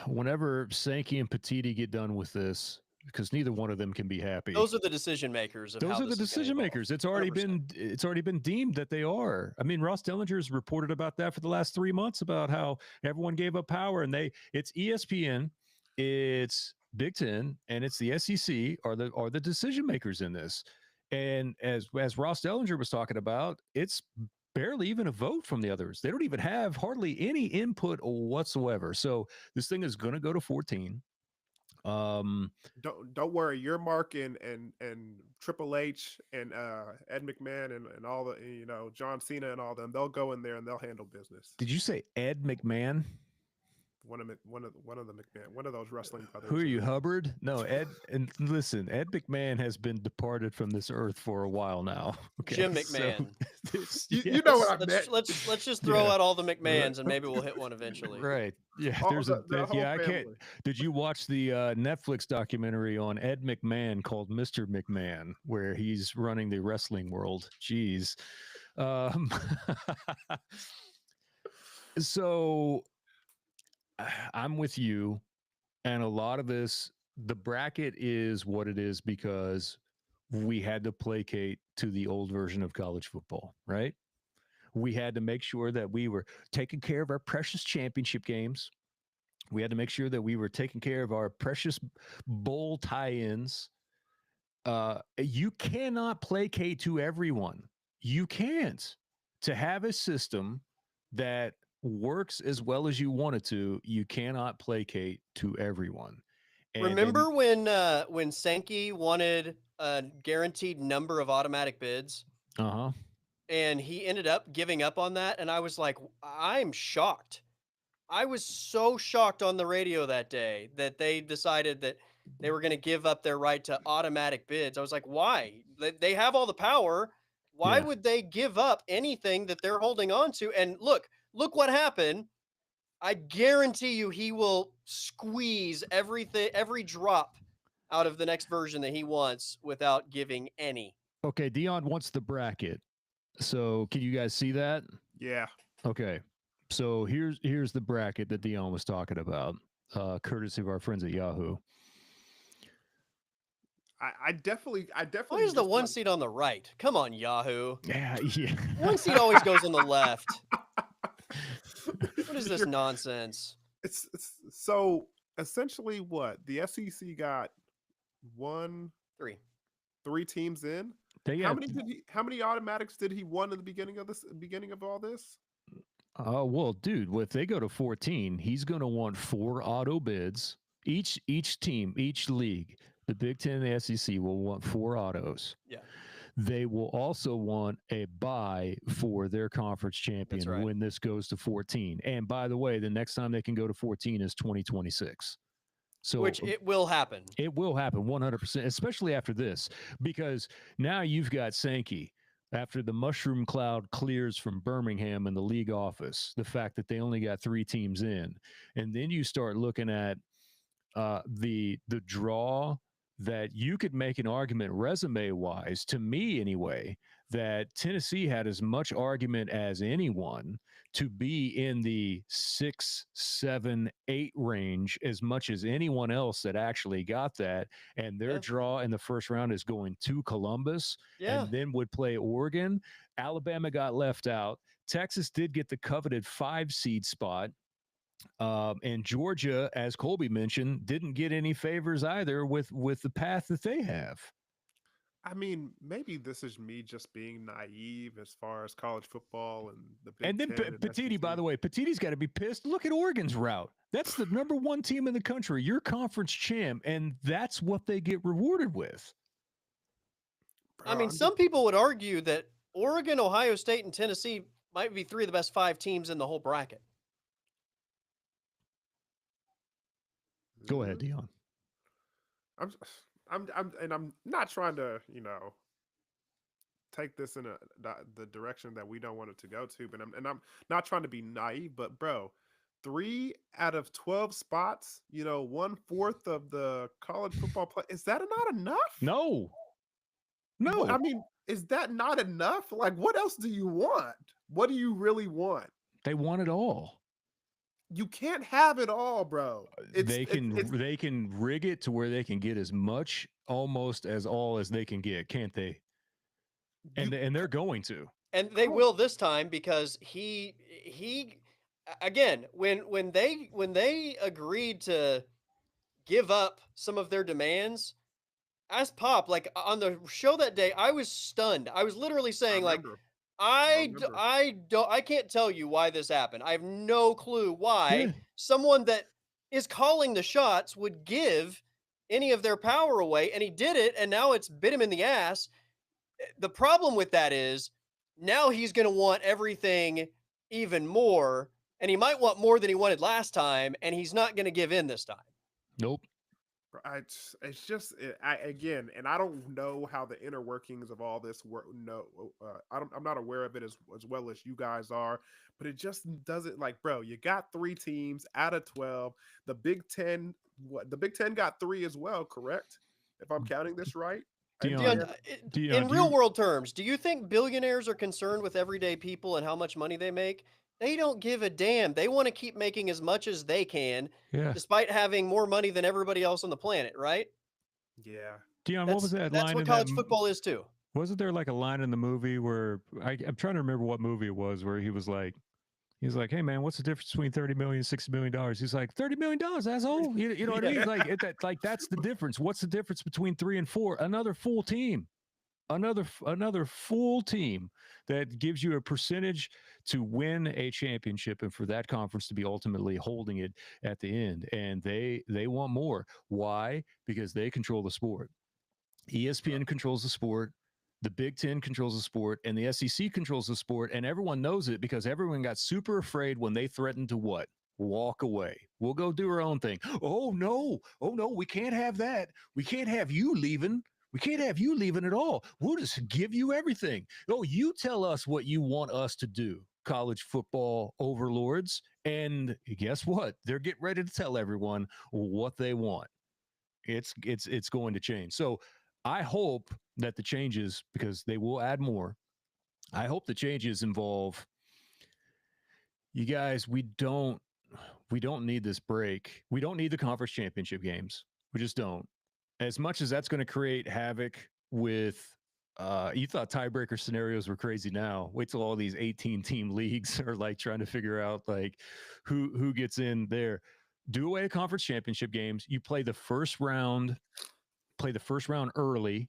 [SPEAKER 1] whenever Sankey and Petiti get done with this, because neither one of them can be happy.
[SPEAKER 3] Those are the decision makers.
[SPEAKER 1] It's already 100%. been deemed that they are. I mean, Ross Dellinger's reported about that for the last 3 months, about how everyone gave up power, and it's ESPN, it's Big Ten, and it's the SEC are the decision makers in this. And as Ross Dellinger was talking about, it's barely even a vote from the others. They don't even have hardly any input whatsoever. So this thing is going to go to 14.
[SPEAKER 2] Don't worry, your Mark and Triple H and Ed McMahon and all the John Cena and all them, they'll go in there and they'll handle business.
[SPEAKER 1] Did you say Ed McMahon?
[SPEAKER 2] One of the McMahon, one of those wrestling brothers.
[SPEAKER 1] Who are you, Hubbard? No, Ed. And listen, Ed McMahon has been departed from this earth for a while now. Okay,
[SPEAKER 3] Jim McMahon.
[SPEAKER 2] You know what I meant.
[SPEAKER 3] Let's just throw out all the McMahons and maybe we'll hit one eventually.
[SPEAKER 1] Right. Yeah.
[SPEAKER 2] All
[SPEAKER 1] There's
[SPEAKER 2] the whole
[SPEAKER 1] I can't.
[SPEAKER 2] family.
[SPEAKER 1] Did you watch the Netflix documentary on Ed McMahon called Mr. McMahon, where he's running the wrestling world? Jeez. So I'm with you. And a lot of this, the bracket is what it is because we had to placate to the old version of college football, right? We had to make sure that we were taking care of our precious championship games. We had to make sure that we were taking care of our precious bowl tie-ins. You cannot placate to everyone. You can't. To have a system that works as well as you want it to, you cannot placate to everyone. And
[SPEAKER 3] Remember when Sankey wanted a guaranteed number of automatic bids?
[SPEAKER 1] Uh-huh.
[SPEAKER 3] And he ended up giving up on that. And I was like, I'm shocked. I was so shocked on the radio that day that they decided that they were going to give up their right to automatic bids. I was like, why? They have all the power. Why would they give up anything that they're holding on to? And look what happened. I guarantee you he will squeeze every drop out of the next version that he wants without giving any.
[SPEAKER 1] Okay, Dion wants the bracket. So can you guys see that?
[SPEAKER 2] Yeah.
[SPEAKER 1] Okay. So here's the bracket that Dion was talking about, courtesy of our friends at Yahoo.
[SPEAKER 2] I definitely.
[SPEAKER 3] Why is the one seat on the right? Come on, Yahoo.
[SPEAKER 1] Yeah.
[SPEAKER 3] One seat always goes on the left. What is this nonsense?
[SPEAKER 2] It's so essentially what the SEC got three teams in. How many automatics did he want in the beginning of all this?
[SPEAKER 1] Well, dude, if they go to 14, he's going to want 4 auto bids. Each team, each league, the Big Ten and the SEC will want 4 autos.
[SPEAKER 3] Yeah.
[SPEAKER 1] They will also want a bye for their conference champion when this goes to 14. And by the way, the next time they can go to 14 is 2026. So
[SPEAKER 3] which it will happen.
[SPEAKER 1] It will happen 100%, especially after this, because now you've got Sankey. After the mushroom cloud clears from Birmingham in the league office, the fact that they only got 3 teams in, and then you start looking at the draw that you could make an argument resume-wise, to me anyway, that Tennessee had as much argument as anyone to be in the 6, 7, 8 range as much as anyone else that actually got that. And their draw in the first round is going to Columbus and then would play Oregon. Alabama got left out. Texas did get the coveted 5 seed spot. And Georgia, as Colby mentioned, didn't get any favors either with the path that they have.
[SPEAKER 2] I mean, maybe this is me just being naive as far as college football and the Big
[SPEAKER 1] Ten. And then Petiti, by the way, Petiti's got to be pissed. Look at Oregon's route. That's the number 1 team in the country. Your conference champ, and that's what they get rewarded with.
[SPEAKER 3] I mean, some people would argue that Oregon, Ohio State, and Tennessee might be 3 of the best 5 teams in the whole bracket.
[SPEAKER 1] Go ahead, Dion.
[SPEAKER 2] I'm not trying to, take this in the direction that we don't want it to go to, but I'm not trying to be naive, but bro, 3 out of 12 spots, 1/4 of the college football play. Is that not enough?
[SPEAKER 1] No.
[SPEAKER 2] I mean, is that not enough? Like, what else do you want? What do you really want?
[SPEAKER 1] They want it all.
[SPEAKER 2] You can't have it all, bro.
[SPEAKER 1] They can rig it to where they can get as much almost as all as they can get, can't they? And they're going to.
[SPEAKER 3] And they will this time because he again, when they agreed to give up some of their demands, as Pop, like on the show that day, I was stunned. I was literally saying like I can't tell you why this happened. I have no clue why someone that is calling the shots would give any of their power away, and he did it, and now it's bit him in the ass. The problem with that is now he's going to want everything even more, and he might want more than he wanted last time, and he's not going to give in this time.
[SPEAKER 1] Nope.
[SPEAKER 2] It's just again, and I don't know how the inner workings of all this work. No, I'm not aware of it as well as you guys are. But it just doesn't, like, bro. You got 3 teams out of 12. The Big Ten, the Big Ten got 3 as well, correct? If I'm counting this right.
[SPEAKER 1] Dion,
[SPEAKER 3] in real world terms, do you think billionaires are concerned with everyday people and how much money they make? They don't give a damn. They want to keep making as much as they can, despite having more money than everybody else on the planet, right?
[SPEAKER 2] Yeah.
[SPEAKER 1] Dion, what was that line?
[SPEAKER 3] That's what college football is too.
[SPEAKER 1] Wasn't there like a line in the movie where I'm trying to remember what movie it was where he was like, hey man, what's the difference between $30 million and $60 million? He's like, $30 million, asshole. You know what I mean? Like that's the difference. What's the difference between 3 and 4? Another full team. Another full team that gives you a percentage to win a championship and for that conference to be ultimately holding it at the end. And they want more. Why? Because they control the sport. ESPN controls the sport. The Big Ten controls the sport, and the SEC controls the sport, and everyone knows it because everyone got super afraid when they threatened to what? Walk away. We'll go do our own thing. Oh no, we can't have that. We can't have you leaving. We can't have you leaving at all. We'll just give you everything. Oh, you tell us what you want us to do, college football overlords. And guess what? They're getting ready to tell everyone what they want. It's going to change. So I hope that the changes, because they will add more, I hope the changes involve, you guys, we don't need this break. We don't need the conference championship games. We just don't. As much as that's going to create havoc with, you thought tiebreaker scenarios were crazy now. Wait till all these 18-team leagues are like trying to figure out like who gets in there. Do away with conference championship games. You play the first round early,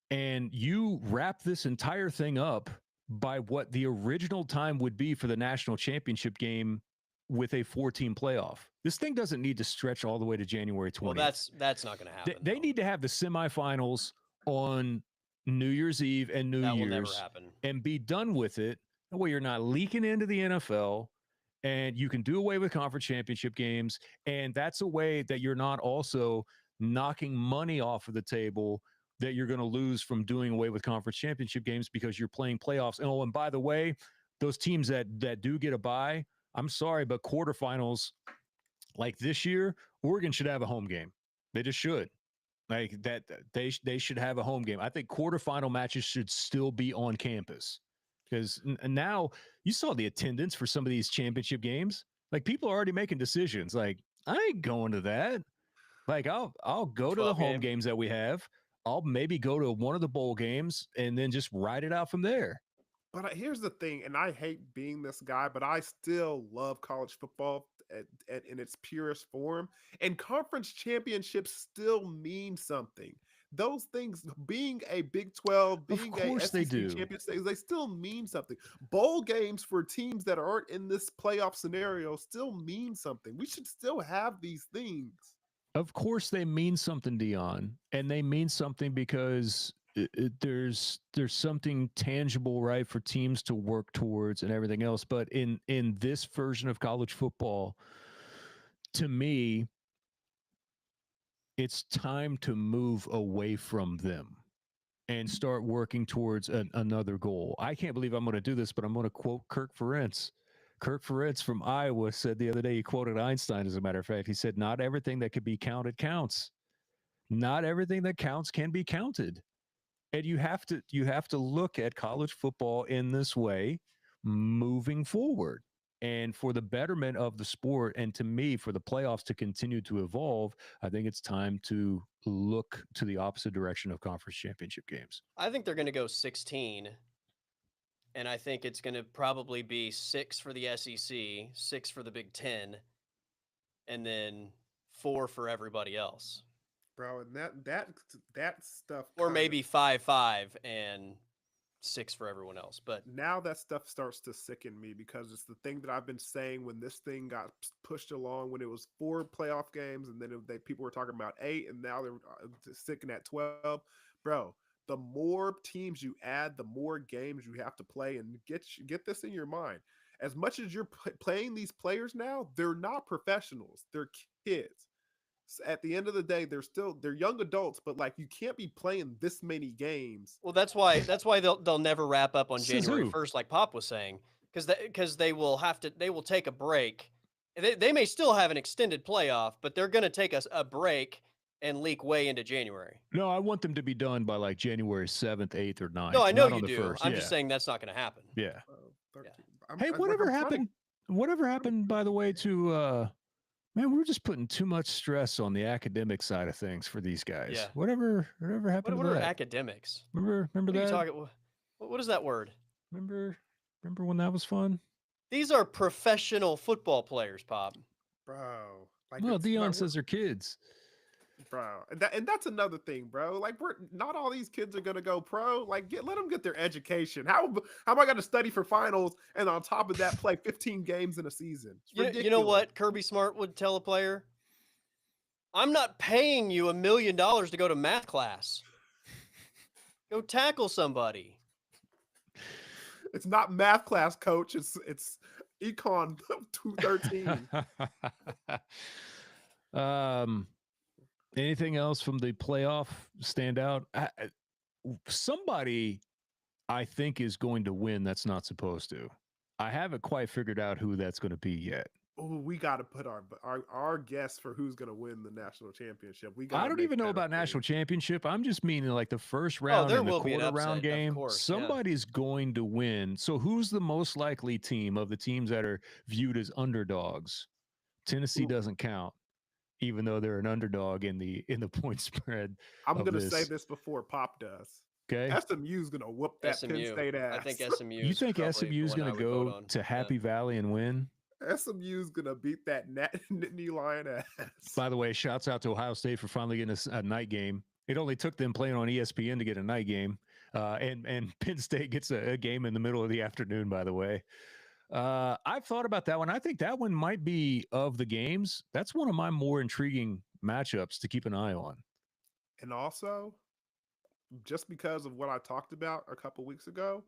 [SPEAKER 1] and you wrap this entire thing up by what the original time would be for the national championship game with a 4-team playoff. This thing doesn't need to stretch all the way to January 20th.
[SPEAKER 3] Well, that's not going to happen.
[SPEAKER 1] They need to have the semifinals on New Year's Eve and New Year's. That will never happen. And be done with it. That way you're not leaking into the NFL, and you can do away with conference championship games. And that's a way that you're not also knocking money off of the table that you're going to lose from doing away with conference championship games because you're playing playoffs. And, and by the way, those teams that do get a bye, I'm sorry, but quarterfinals like this year, Oregon should have a home game. They just should. Like that, they should have a home game. I think quarterfinal matches should still be on campus because now you saw the attendance for some of these championship games. Like people are already making decisions. Like I ain't going to that. Like I'll go to the home games that we have. I'll maybe go to one of the bowl games and then just ride it out from there.
[SPEAKER 2] But here's the thing, and I hate being this guy, but I still love college football in its purest form. And conference championships still mean something. Those things, being a Big 12, being a SEC championship, they still mean something. Bowl games for teams that aren't in this playoff scenario still mean something. We should still have these things.
[SPEAKER 1] Of course they mean something, Dion, and they mean something because there's something tangible, right, for teams to work towards and everything else. But in this version of college football, to me, it's time to move away from them and start working towards another goal. I can't believe I'm going to do this, but I'm going to quote Kirk Ferentz. Kirk Ferentz from Iowa said the other day, he quoted Einstein, as a matter of fact. He said, not everything that can be counted counts. Not everything that counts can be counted. And you have to look at college football in this way moving forward. And for the betterment of the sport, and to me, for the playoffs to continue to evolve, I think it's time to look to the opposite direction of conference championship games.
[SPEAKER 3] I think they're going to go 16. And I think it's going to probably be 6 for the SEC, 6 for the Big Ten, and then 4 for everybody else.
[SPEAKER 2] Bro, and that stuff.
[SPEAKER 3] Or maybe 5-5 and 6 for everyone else. But
[SPEAKER 2] now that stuff starts to sicken me because it's the thing that I've been saying when this thing got pushed along when it was 4 playoff games and then people were talking about 8 and now they're sticking at 12. Bro, the more teams you add, the more games you have to play, and get this in your mind. As much as you're playing these players now, they're not professionals. They're kids. At the end of the day, they're young adults, but like you can't be playing this many games.
[SPEAKER 3] well, that's why they'll never wrap up on January
[SPEAKER 1] who?
[SPEAKER 3] 1st, like Pop was saying, because they will take a break. They may still have an extended playoff, but they're going to take a break and leak way into January.
[SPEAKER 1] No, I want them to be done by like January 7th, 8th, or 9th.
[SPEAKER 3] No, I know
[SPEAKER 1] not
[SPEAKER 3] you
[SPEAKER 1] on the
[SPEAKER 3] do.
[SPEAKER 1] 1st.
[SPEAKER 3] I'm just saying that's not going to happen.
[SPEAKER 1] Yeah.
[SPEAKER 2] 13.
[SPEAKER 1] Hey, whatever happened? Whatever happened, by the way, to man, we're just putting too much stress on the academic side of things for these guys.
[SPEAKER 3] Yeah.
[SPEAKER 1] Whatever happened
[SPEAKER 3] What
[SPEAKER 1] to
[SPEAKER 3] are
[SPEAKER 1] that?
[SPEAKER 3] academics?
[SPEAKER 1] Remember
[SPEAKER 3] What are you
[SPEAKER 1] that?
[SPEAKER 3] talking? What is that word?
[SPEAKER 1] Remember when that was fun?
[SPEAKER 3] These are professional football players, Pop.
[SPEAKER 2] Bro. Like
[SPEAKER 1] Well, Dion says they're kids.
[SPEAKER 2] Bro, and that's another thing, bro. Like we're not all these kids are gonna go pro. Like let them get their education. How am I gonna study for finals and on top of that play 15 games in a season?
[SPEAKER 3] You know what Kirby Smart would tell a player? I'm not paying you $1 million to go to math class. Go tackle somebody.
[SPEAKER 2] It's not math class, coach. It's econ 213.
[SPEAKER 1] Anything else from the playoff stand out? Somebody I think is going to win that's not supposed to. I haven't quite figured out who that's going to be yet.
[SPEAKER 2] Oh, we got to put our guess for who's going to win the national championship.
[SPEAKER 1] I don't even know about national championship. I'm just meaning like the first round and the quarter round game.
[SPEAKER 3] Course,
[SPEAKER 1] somebody's going to win. So who's the most likely team of the teams that are viewed as underdogs? Tennessee doesn't count, even though they're an underdog in the point spread.
[SPEAKER 2] I'm going to say this before Pop does.
[SPEAKER 1] Okay.
[SPEAKER 2] SMU's going to whoop that Penn State ass.
[SPEAKER 3] I think SMU.
[SPEAKER 1] You think SMU's going to go to Happy Valley and win?
[SPEAKER 2] SMU's going to beat that Nittany Lion ass.
[SPEAKER 1] By the way, shouts out to Ohio State for finally getting a night game. It only took them playing on ESPN to get a night game. And Penn State gets a game in the middle of the afternoon, by the way. I've thought about that one. I think that one might be, of the games, that's one of my more intriguing matchups to keep an eye on.
[SPEAKER 2] And also, just because of what I talked about a couple weeks ago,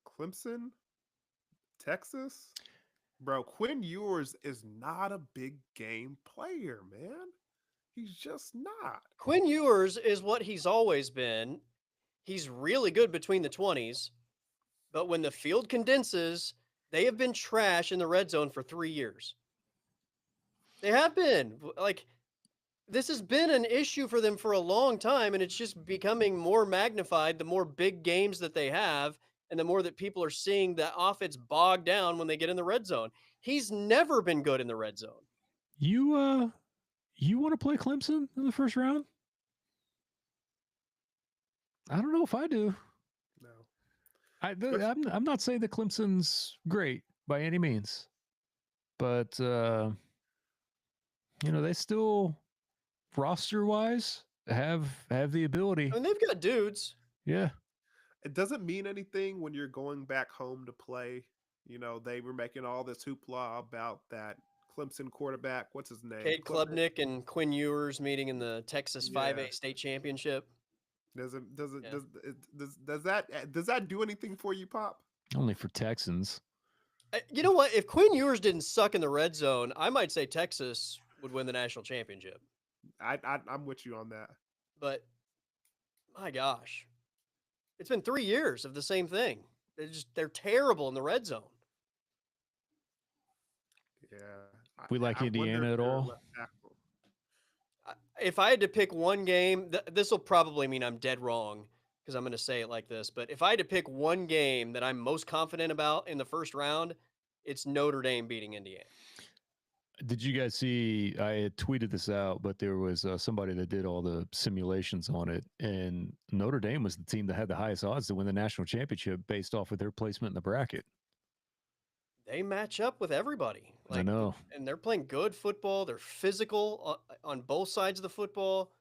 [SPEAKER 2] Clemson, Texas, bro, Quinn Ewers is not a big game player, man. He's just not.
[SPEAKER 3] Quinn Ewers is what he's always been. He's really good between the 20s, but when the field condenses, they have been trash in the red zone for 3 years. They have been. Like, this has been an issue for them for a long time, and it's just becoming more magnified the more big games that they have and the more that people are seeing the offense bog down when they get in the red zone. He's never been good in the red zone.
[SPEAKER 1] You want to play Clemson in the first round? I don't know if I do.
[SPEAKER 2] No.
[SPEAKER 1] I'm not saying that Clemson's great by any means, but they still roster-wise have the ability.
[SPEAKER 3] I mean, they've got dudes.
[SPEAKER 1] Yeah.
[SPEAKER 2] It doesn't mean anything when you're going back home to play. They were making all this hoopla about that Clemson quarterback. What's his name?
[SPEAKER 3] Cade Klubnik and Quinn Ewers meeting in the Texas 5A state championship.
[SPEAKER 2] Does that do anything for you, Pop?
[SPEAKER 1] Only for Texans.
[SPEAKER 3] You know what? If Quinn Ewers didn't suck in the red zone, I might say Texas would win the national championship.
[SPEAKER 2] I'm with you on that.
[SPEAKER 3] But my gosh, it's been 3 years of the same thing. They're terrible in the red zone.
[SPEAKER 2] Yeah.
[SPEAKER 1] We like Indiana at all?
[SPEAKER 3] If I had to pick one game, this will probably mean I'm dead wrong because I'm going to say it like this. But if I had to pick one game that I'm most confident about in the first round, it's Notre Dame beating Indiana.
[SPEAKER 1] Did you guys see, I had tweeted this out, but there was somebody that did all the simulations on it, and Notre Dame was the team that had the highest odds to win the national championship based off of their placement in the bracket.
[SPEAKER 3] They match up with everybody.
[SPEAKER 1] I know.
[SPEAKER 3] And they're playing good football. They're physical on both sides of the football.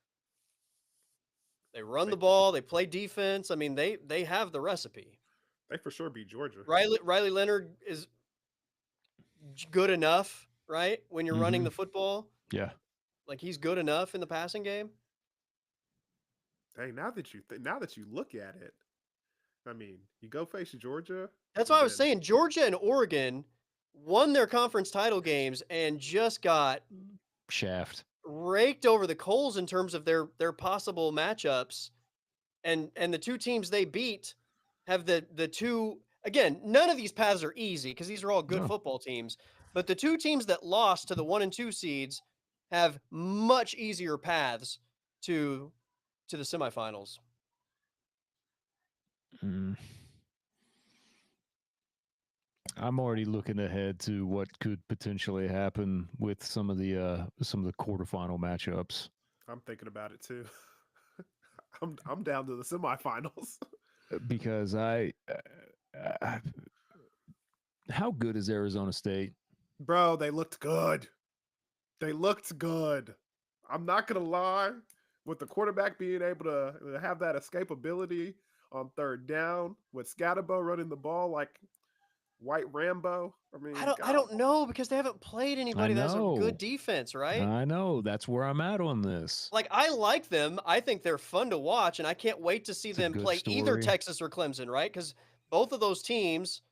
[SPEAKER 3] They run the ball. They play defense. I mean, they have the recipe.
[SPEAKER 2] They for sure beat Georgia.
[SPEAKER 3] Riley Leonard is good enough, right? When you're running
[SPEAKER 1] Mhm.
[SPEAKER 3] the football,
[SPEAKER 1] Yeah.
[SPEAKER 3] like he's good enough in the passing game.
[SPEAKER 2] Hey, now that you look at it, I mean, you go face Georgia.
[SPEAKER 3] That's
[SPEAKER 2] and
[SPEAKER 3] why I was
[SPEAKER 2] then-
[SPEAKER 3] saying Georgia and Oregon won their conference title games and just got
[SPEAKER 1] Shaft.
[SPEAKER 3] raked over the coals in terms of their possible matchups. And the two teams they beat have the two, again, none of these paths are easy because these are all good
[SPEAKER 1] No.
[SPEAKER 3] football teams. But the two teams that lost to the 1 and 2 seeds have much easier paths to the semifinals.
[SPEAKER 1] Mm. I'm already looking ahead to what could potentially happen with some of the quarterfinal matchups.
[SPEAKER 2] I'm thinking about it too. I'm down to the semifinals.
[SPEAKER 1] Because how good is Arizona State?
[SPEAKER 2] Bro, they looked good. They looked good. I'm not gonna lie. With the quarterback being able to have that escapability on third down, with Scatabo running the ball like White Rambo. I mean,
[SPEAKER 3] I don't know because they haven't played anybody that has a
[SPEAKER 1] know.
[SPEAKER 3] good defense, right?
[SPEAKER 1] I know. That's where I'm at on this.
[SPEAKER 3] Like I like them. I think they're fun to watch, and I can't wait to see
[SPEAKER 1] It's a
[SPEAKER 3] them
[SPEAKER 1] good
[SPEAKER 3] play either
[SPEAKER 1] story.
[SPEAKER 3] Texas or Clemson, right? Because both of those teams,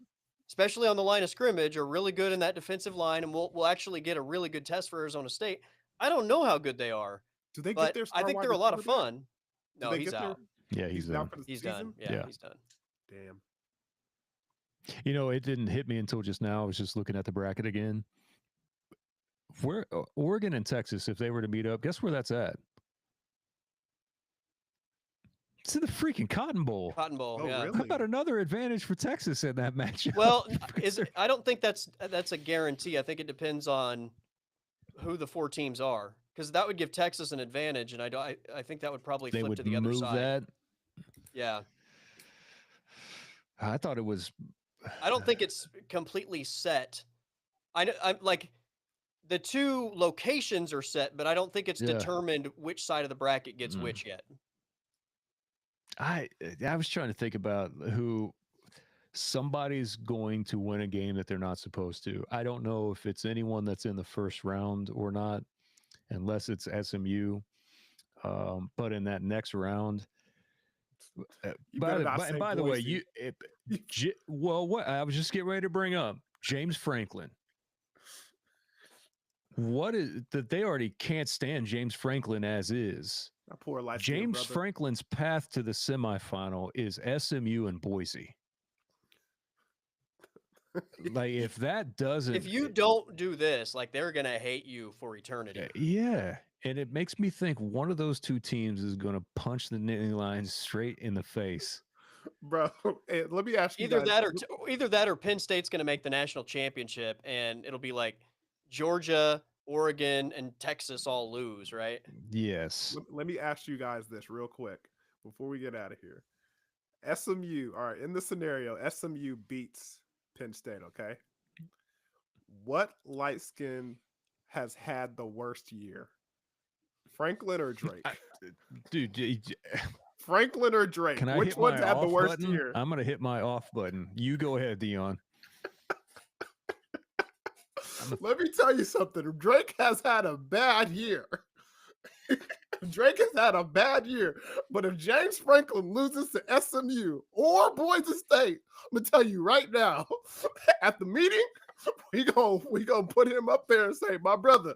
[SPEAKER 3] especially on the line of scrimmage, are really good in that defensive line, and we'll actually get a really good test for Arizona State. I don't know how good they are,
[SPEAKER 2] do they get
[SPEAKER 3] but
[SPEAKER 2] their
[SPEAKER 3] I
[SPEAKER 2] star
[SPEAKER 3] think
[SPEAKER 2] wide
[SPEAKER 3] they're a lot of
[SPEAKER 2] receiver back?
[SPEAKER 3] fun.
[SPEAKER 2] Do
[SPEAKER 3] No,
[SPEAKER 2] they
[SPEAKER 3] he's
[SPEAKER 2] get their-
[SPEAKER 3] out.
[SPEAKER 1] Yeah, he's
[SPEAKER 2] out
[SPEAKER 1] done.
[SPEAKER 2] for the
[SPEAKER 3] He's
[SPEAKER 2] season?
[SPEAKER 3] done. Yeah,
[SPEAKER 1] Yeah.
[SPEAKER 3] he's done.
[SPEAKER 2] Damn.
[SPEAKER 1] You know, it didn't hit me until just now. I was just looking at the bracket again. Where Oregon and Texas, if they were to meet up, guess where that's at? It's in the freaking Cotton Bowl.
[SPEAKER 3] Cotton Bowl.
[SPEAKER 2] Oh,
[SPEAKER 3] yeah.
[SPEAKER 2] really?
[SPEAKER 1] How about another advantage for Texas in that matchup?
[SPEAKER 3] Well,
[SPEAKER 1] Because
[SPEAKER 3] I don't think that's a guarantee. I think it depends on who the 4 teams are, because that would give Texas an advantage, and I think that would probably
[SPEAKER 1] they
[SPEAKER 3] flip
[SPEAKER 1] would
[SPEAKER 3] to the other
[SPEAKER 1] move
[SPEAKER 3] side.
[SPEAKER 1] that.
[SPEAKER 3] Yeah.
[SPEAKER 1] I thought it was.
[SPEAKER 3] I don't think it's completely set. I'm like the 2 locations are set, but I don't think it's
[SPEAKER 1] Yeah.
[SPEAKER 3] determined which side of the bracket gets
[SPEAKER 1] Mm.
[SPEAKER 3] which yet.
[SPEAKER 1] I was trying to think about who somebody's going to win a game that they're not supposed to. I don't know if it's anyone that's in the first round or not, unless it's SMU. But in that next round,
[SPEAKER 2] You better not say
[SPEAKER 1] by the way,
[SPEAKER 2] Boise.
[SPEAKER 1] what I was just getting ready to bring up, James Franklin. What is that? They already can't stand James Franklin as is.
[SPEAKER 2] That poor life.
[SPEAKER 1] James Franklin's path to the semifinal is SMU and Boise. Like if that doesn't,
[SPEAKER 3] If you don't do this, like they're gonna hate you for eternity.
[SPEAKER 1] yeah, and it makes me think one of those two teams is going to punch the knitting lines straight in the face.
[SPEAKER 2] Bro, hey, let me ask you
[SPEAKER 3] Either
[SPEAKER 2] guys.
[SPEAKER 3] that or Penn State's gonna make the national championship, and it'll be like Georgia, Oregon, and Texas all lose, right?
[SPEAKER 1] Yes.
[SPEAKER 2] Let me ask you guys this real quick before we get out of here. SMU, all right, in the scenario, SMU beats Penn State, okay? What light skin has had the worst year? Franklin or Drake?
[SPEAKER 1] Dude,
[SPEAKER 2] Franklin or Drake?
[SPEAKER 1] can I
[SPEAKER 2] Which
[SPEAKER 1] hit
[SPEAKER 2] one's
[SPEAKER 1] my
[SPEAKER 2] had the
[SPEAKER 1] off
[SPEAKER 2] worst
[SPEAKER 1] button?
[SPEAKER 2] year?
[SPEAKER 1] I'm going to hit my off button. You go ahead, Dion.
[SPEAKER 2] Let me tell you something. Drake has had a bad year. Drake has had a bad year. But if James Franklin loses to SMU or Boise State, I'm gonna tell you right now, at the meeting, we gonna put him up there and say, my brother,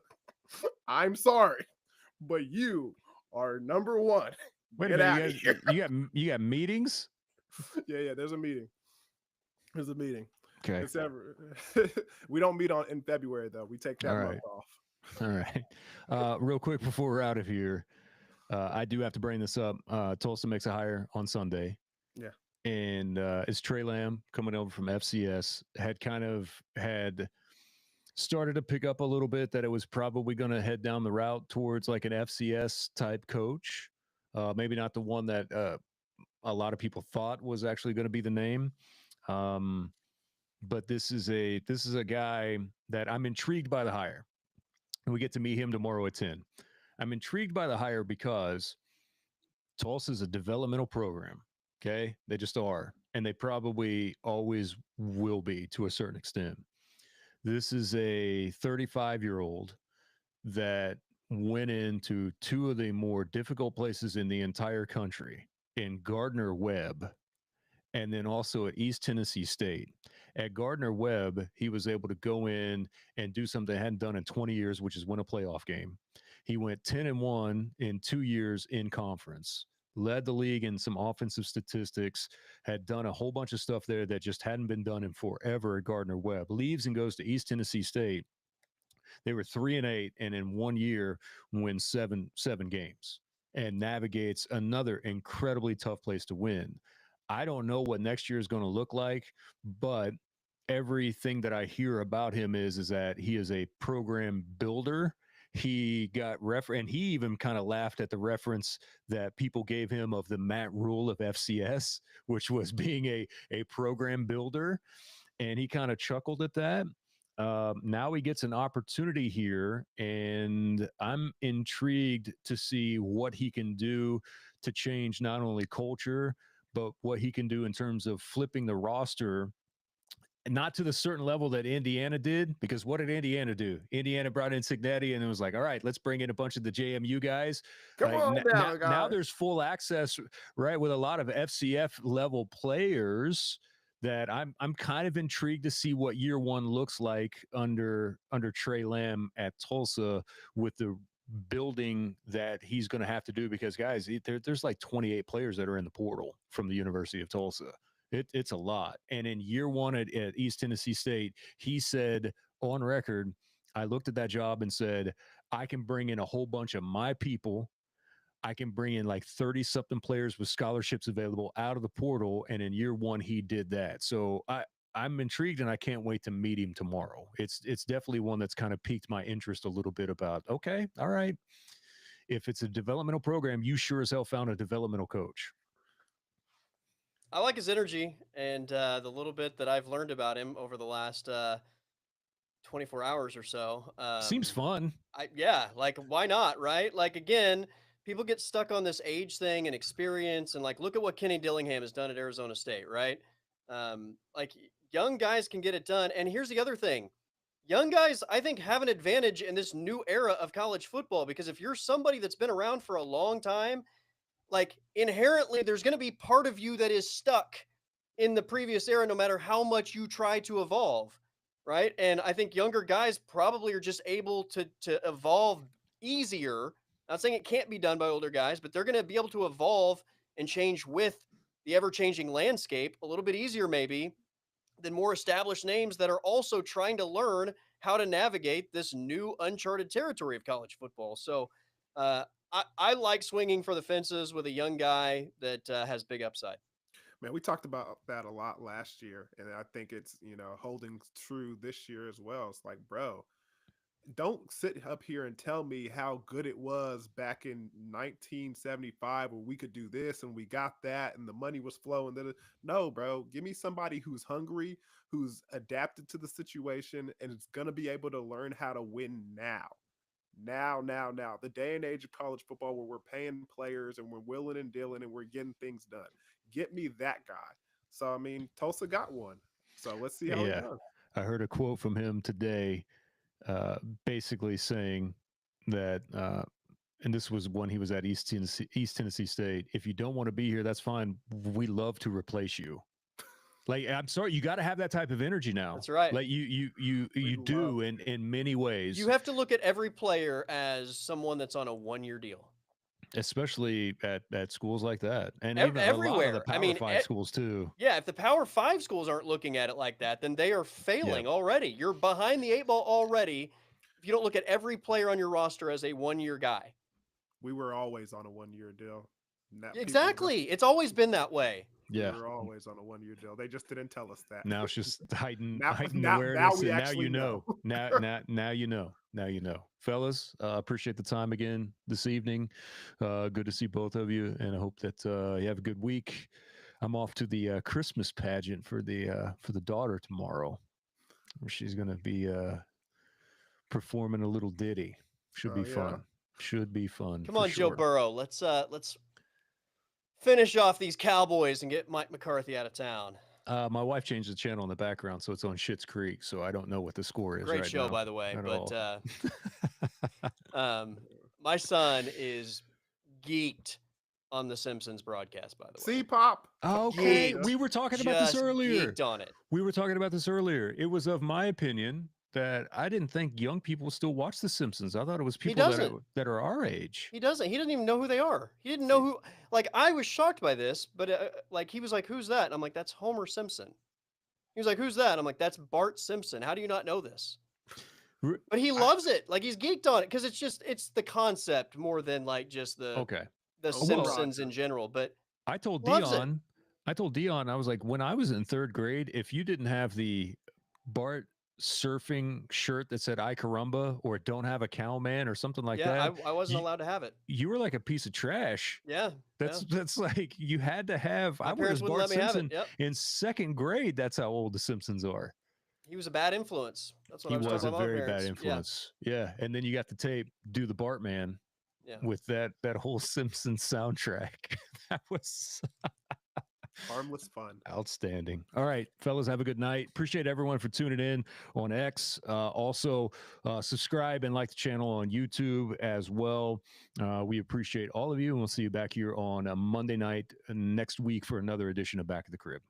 [SPEAKER 2] I'm sorry, but you are number one.
[SPEAKER 1] Wait
[SPEAKER 2] Get
[SPEAKER 1] a
[SPEAKER 2] out
[SPEAKER 1] minute,
[SPEAKER 2] of here.
[SPEAKER 1] you got meetings?
[SPEAKER 2] Yeah, there's a meeting. There's a meeting.
[SPEAKER 1] Okay.
[SPEAKER 2] It's ever. We don't meet in February though. We take that
[SPEAKER 1] All
[SPEAKER 2] month
[SPEAKER 1] right.
[SPEAKER 2] off.
[SPEAKER 1] All right. Real quick before we're out of here, I do have to bring this up. Tulsa makes a hire on Sunday.
[SPEAKER 2] Yeah.
[SPEAKER 1] And it's Trey Lamb coming over from FCS. Had started to pick up a little bit that it was probably going to head down the route towards like an FCS type coach. Maybe not the one that a lot of people thought was actually going to be the name. But this is a guy that I'm intrigued by the hire. And we get to meet him tomorrow at 10. I'm intrigued by the hire because Tulsa's a developmental program. Okay. They just are. And they probably always will be to a certain extent. This is a 35-year-old that went into two of the more difficult places in the entire country in Gardner Webb and then also at East Tennessee State. At Gardner Webb, he was able to go in and do something they hadn't done in 20 years, which is win a playoff game. He went 10-1 in 2 years in conference, led the league in some offensive statistics, had done a whole bunch of stuff there that just hadn't been done in forever at Gardner Webb. Leaves and goes to East Tennessee State. They were 3-8, and in 1 year win seven games and navigates another incredibly tough place to win. I don't know what next year is going to look like, but everything that I hear about him is that he is a program builder. He got and he even kind of laughed at the reference that people gave him of the Matt Rule of FCS, which was being a program builder. And he kind of chuckled at that. Now he gets an opportunity here, and I'm intrigued to see what he can do to change not only culture, but what he can do in terms of flipping the roster, not to the certain level that Indiana did, because what did Indiana do? Indiana brought in Cignetti and it was like, all right, let's bring in a bunch of the JMU guys.
[SPEAKER 2] Come
[SPEAKER 1] like,
[SPEAKER 2] on down, guys.
[SPEAKER 1] Now there's full access, right, with a lot of FCF level players that I'm kind of intrigued to see what year one looks like under Trey Lamb at Tulsa with the building that he's going to have to do, because guys, there's like 28 players that are in the portal from the University of Tulsa. It's a lot. And in year one at East Tennessee State, he said on record, I looked at that job and said, I can bring in a whole bunch of my people. I can bring in like 30 something players with scholarships available out of the portal. And in year one, he did that. So I'm intrigued and I can't wait to meet him tomorrow. It's definitely one that's kind of piqued my interest a little bit about, okay, all right. If it's a developmental program, you sure as hell found a developmental coach.
[SPEAKER 3] I like his energy and the little bit that I've learned about him over the last 24 hours or so.
[SPEAKER 1] Seems fun.
[SPEAKER 3] Yeah, like why not, right? Like again, people get stuck on this age thing and experience, and like look at what Kenny Dillingham has done at Arizona State, right? Like young guys can get it done. And here's the other thing. Young guys, I think, have an advantage in this new era of college football, because if you're somebody that's been around for a long time, like inherently there's going to be part of you that is stuck in the previous era no matter how much you try to evolve, right? And I think younger guys probably are just able to evolve easier. Not saying it can't be done by older guys, but they're going to be able to evolve and change with the ever-changing landscape a little bit easier maybe than more established names that are also trying to learn how to navigate this new uncharted territory of college football. So I like swinging for the fences with a young guy that has big upside.
[SPEAKER 2] Man, we talked about that a lot last year, and I think it's, holding true this year as well. It's like, bro, don't sit up here and tell me how good it was back in 1975 where we could do this and we got that and the money was flowing. No, bro, give me somebody who's hungry, who's adapted to the situation, and is going to be able to learn how to win now. Now. The day and age of college football where we're paying players and we're willing and dealing and we're getting things done. Get me that guy. So, I mean, Tulsa got one. So let's see how it goes.
[SPEAKER 1] I heard a quote from him today, basically saying that, and this was when he was at East Tennessee State. If you don't want to be here, that's fine. We love to replace you. Like, I'm sorry, you got to have that type of energy now.
[SPEAKER 3] That's right.
[SPEAKER 1] Like you do in many ways.
[SPEAKER 3] You have to look at every player as someone that's on a 1-year deal,
[SPEAKER 1] especially at schools like that, and
[SPEAKER 3] even everywhere.
[SPEAKER 1] A lot of the Power 5 schools too.
[SPEAKER 3] Yeah, if the Power 5 schools aren't looking at it like that, then they are failing already. You're behind the 8 ball already if you don't look at every player on your roster as a 1-year guy.
[SPEAKER 2] We were always on a 1-year deal.
[SPEAKER 3] Exactly. It's always been that way.
[SPEAKER 1] Yeah,
[SPEAKER 2] we were always on a 1-year deal. They just didn't tell us that.
[SPEAKER 1] Now it's just heightened awareness, now you know. Now you know. Now you know. Fellas, appreciate the time again this evening. Good to see both of you, and I hope that you have a good week. I'm off to the Christmas pageant for the daughter tomorrow, where she's going to be performing a little ditty. Should be fun. Should be fun.
[SPEAKER 3] Come on, sure. Joe Burrow. Let's finish off these Cowboys and get Mike McCarthy out of town.
[SPEAKER 1] My wife changed the channel in the background, so it's on Schitt's Creek. So I don't know what the score is.
[SPEAKER 3] Great
[SPEAKER 1] right
[SPEAKER 3] show,
[SPEAKER 1] now,
[SPEAKER 3] by the way.
[SPEAKER 1] at
[SPEAKER 3] But
[SPEAKER 1] all.
[SPEAKER 3] my son is geeked on the Simpsons broadcast, by the way.
[SPEAKER 2] See, Pop.
[SPEAKER 1] Okay,
[SPEAKER 3] Geeked.
[SPEAKER 1] we were talking about this
[SPEAKER 3] Just
[SPEAKER 1] earlier.
[SPEAKER 3] geeked on it.
[SPEAKER 1] We were talking about this earlier. It was of my opinion that I didn't think young people still watch The Simpsons. I thought it was people that are our age.
[SPEAKER 3] He doesn't. He doesn't even know who they are. He didn't know who. Like, I was shocked by this, but like he was like, "Who's that?" And I'm like, "That's Homer Simpson." He was like, "Who's that?" I'm like, "That's Bart Simpson." How do you not know this? But he loves it. Like, he's geeked on it because it's the concept more than like just the Simpsons in general. But
[SPEAKER 1] I told
[SPEAKER 3] loves
[SPEAKER 1] Dion, I was like, when I was in third grade, if you didn't have the Bart surfing shirt that said "I caramba" or "Don't have a cow man" or something like that,
[SPEAKER 3] I wasn't allowed to have it.
[SPEAKER 1] You were like a piece of trash.
[SPEAKER 3] Yeah,
[SPEAKER 1] that's like you had to have.
[SPEAKER 3] My
[SPEAKER 1] I
[SPEAKER 3] parents
[SPEAKER 1] was
[SPEAKER 3] wouldn't
[SPEAKER 1] Bart
[SPEAKER 3] let me have
[SPEAKER 1] Simpson
[SPEAKER 3] it. Yep.
[SPEAKER 1] in second grade. That's how old the Simpsons are.
[SPEAKER 3] He was a bad influence. That's what
[SPEAKER 1] He
[SPEAKER 3] I was
[SPEAKER 1] was a
[SPEAKER 3] talking about.
[SPEAKER 1] very bad influence. Yeah, and then you got the tape, "Do the Bartman."
[SPEAKER 3] Yeah.
[SPEAKER 1] With that whole Simpsons soundtrack. That was
[SPEAKER 2] harmless fun.
[SPEAKER 1] Outstanding. All right, fellas, have a good night. Appreciate everyone for tuning in on X. Also, subscribe and like the channel on YouTube as well. We appreciate all of you, and we'll see you back here on a Monday night next week for another edition of Back of the Crib.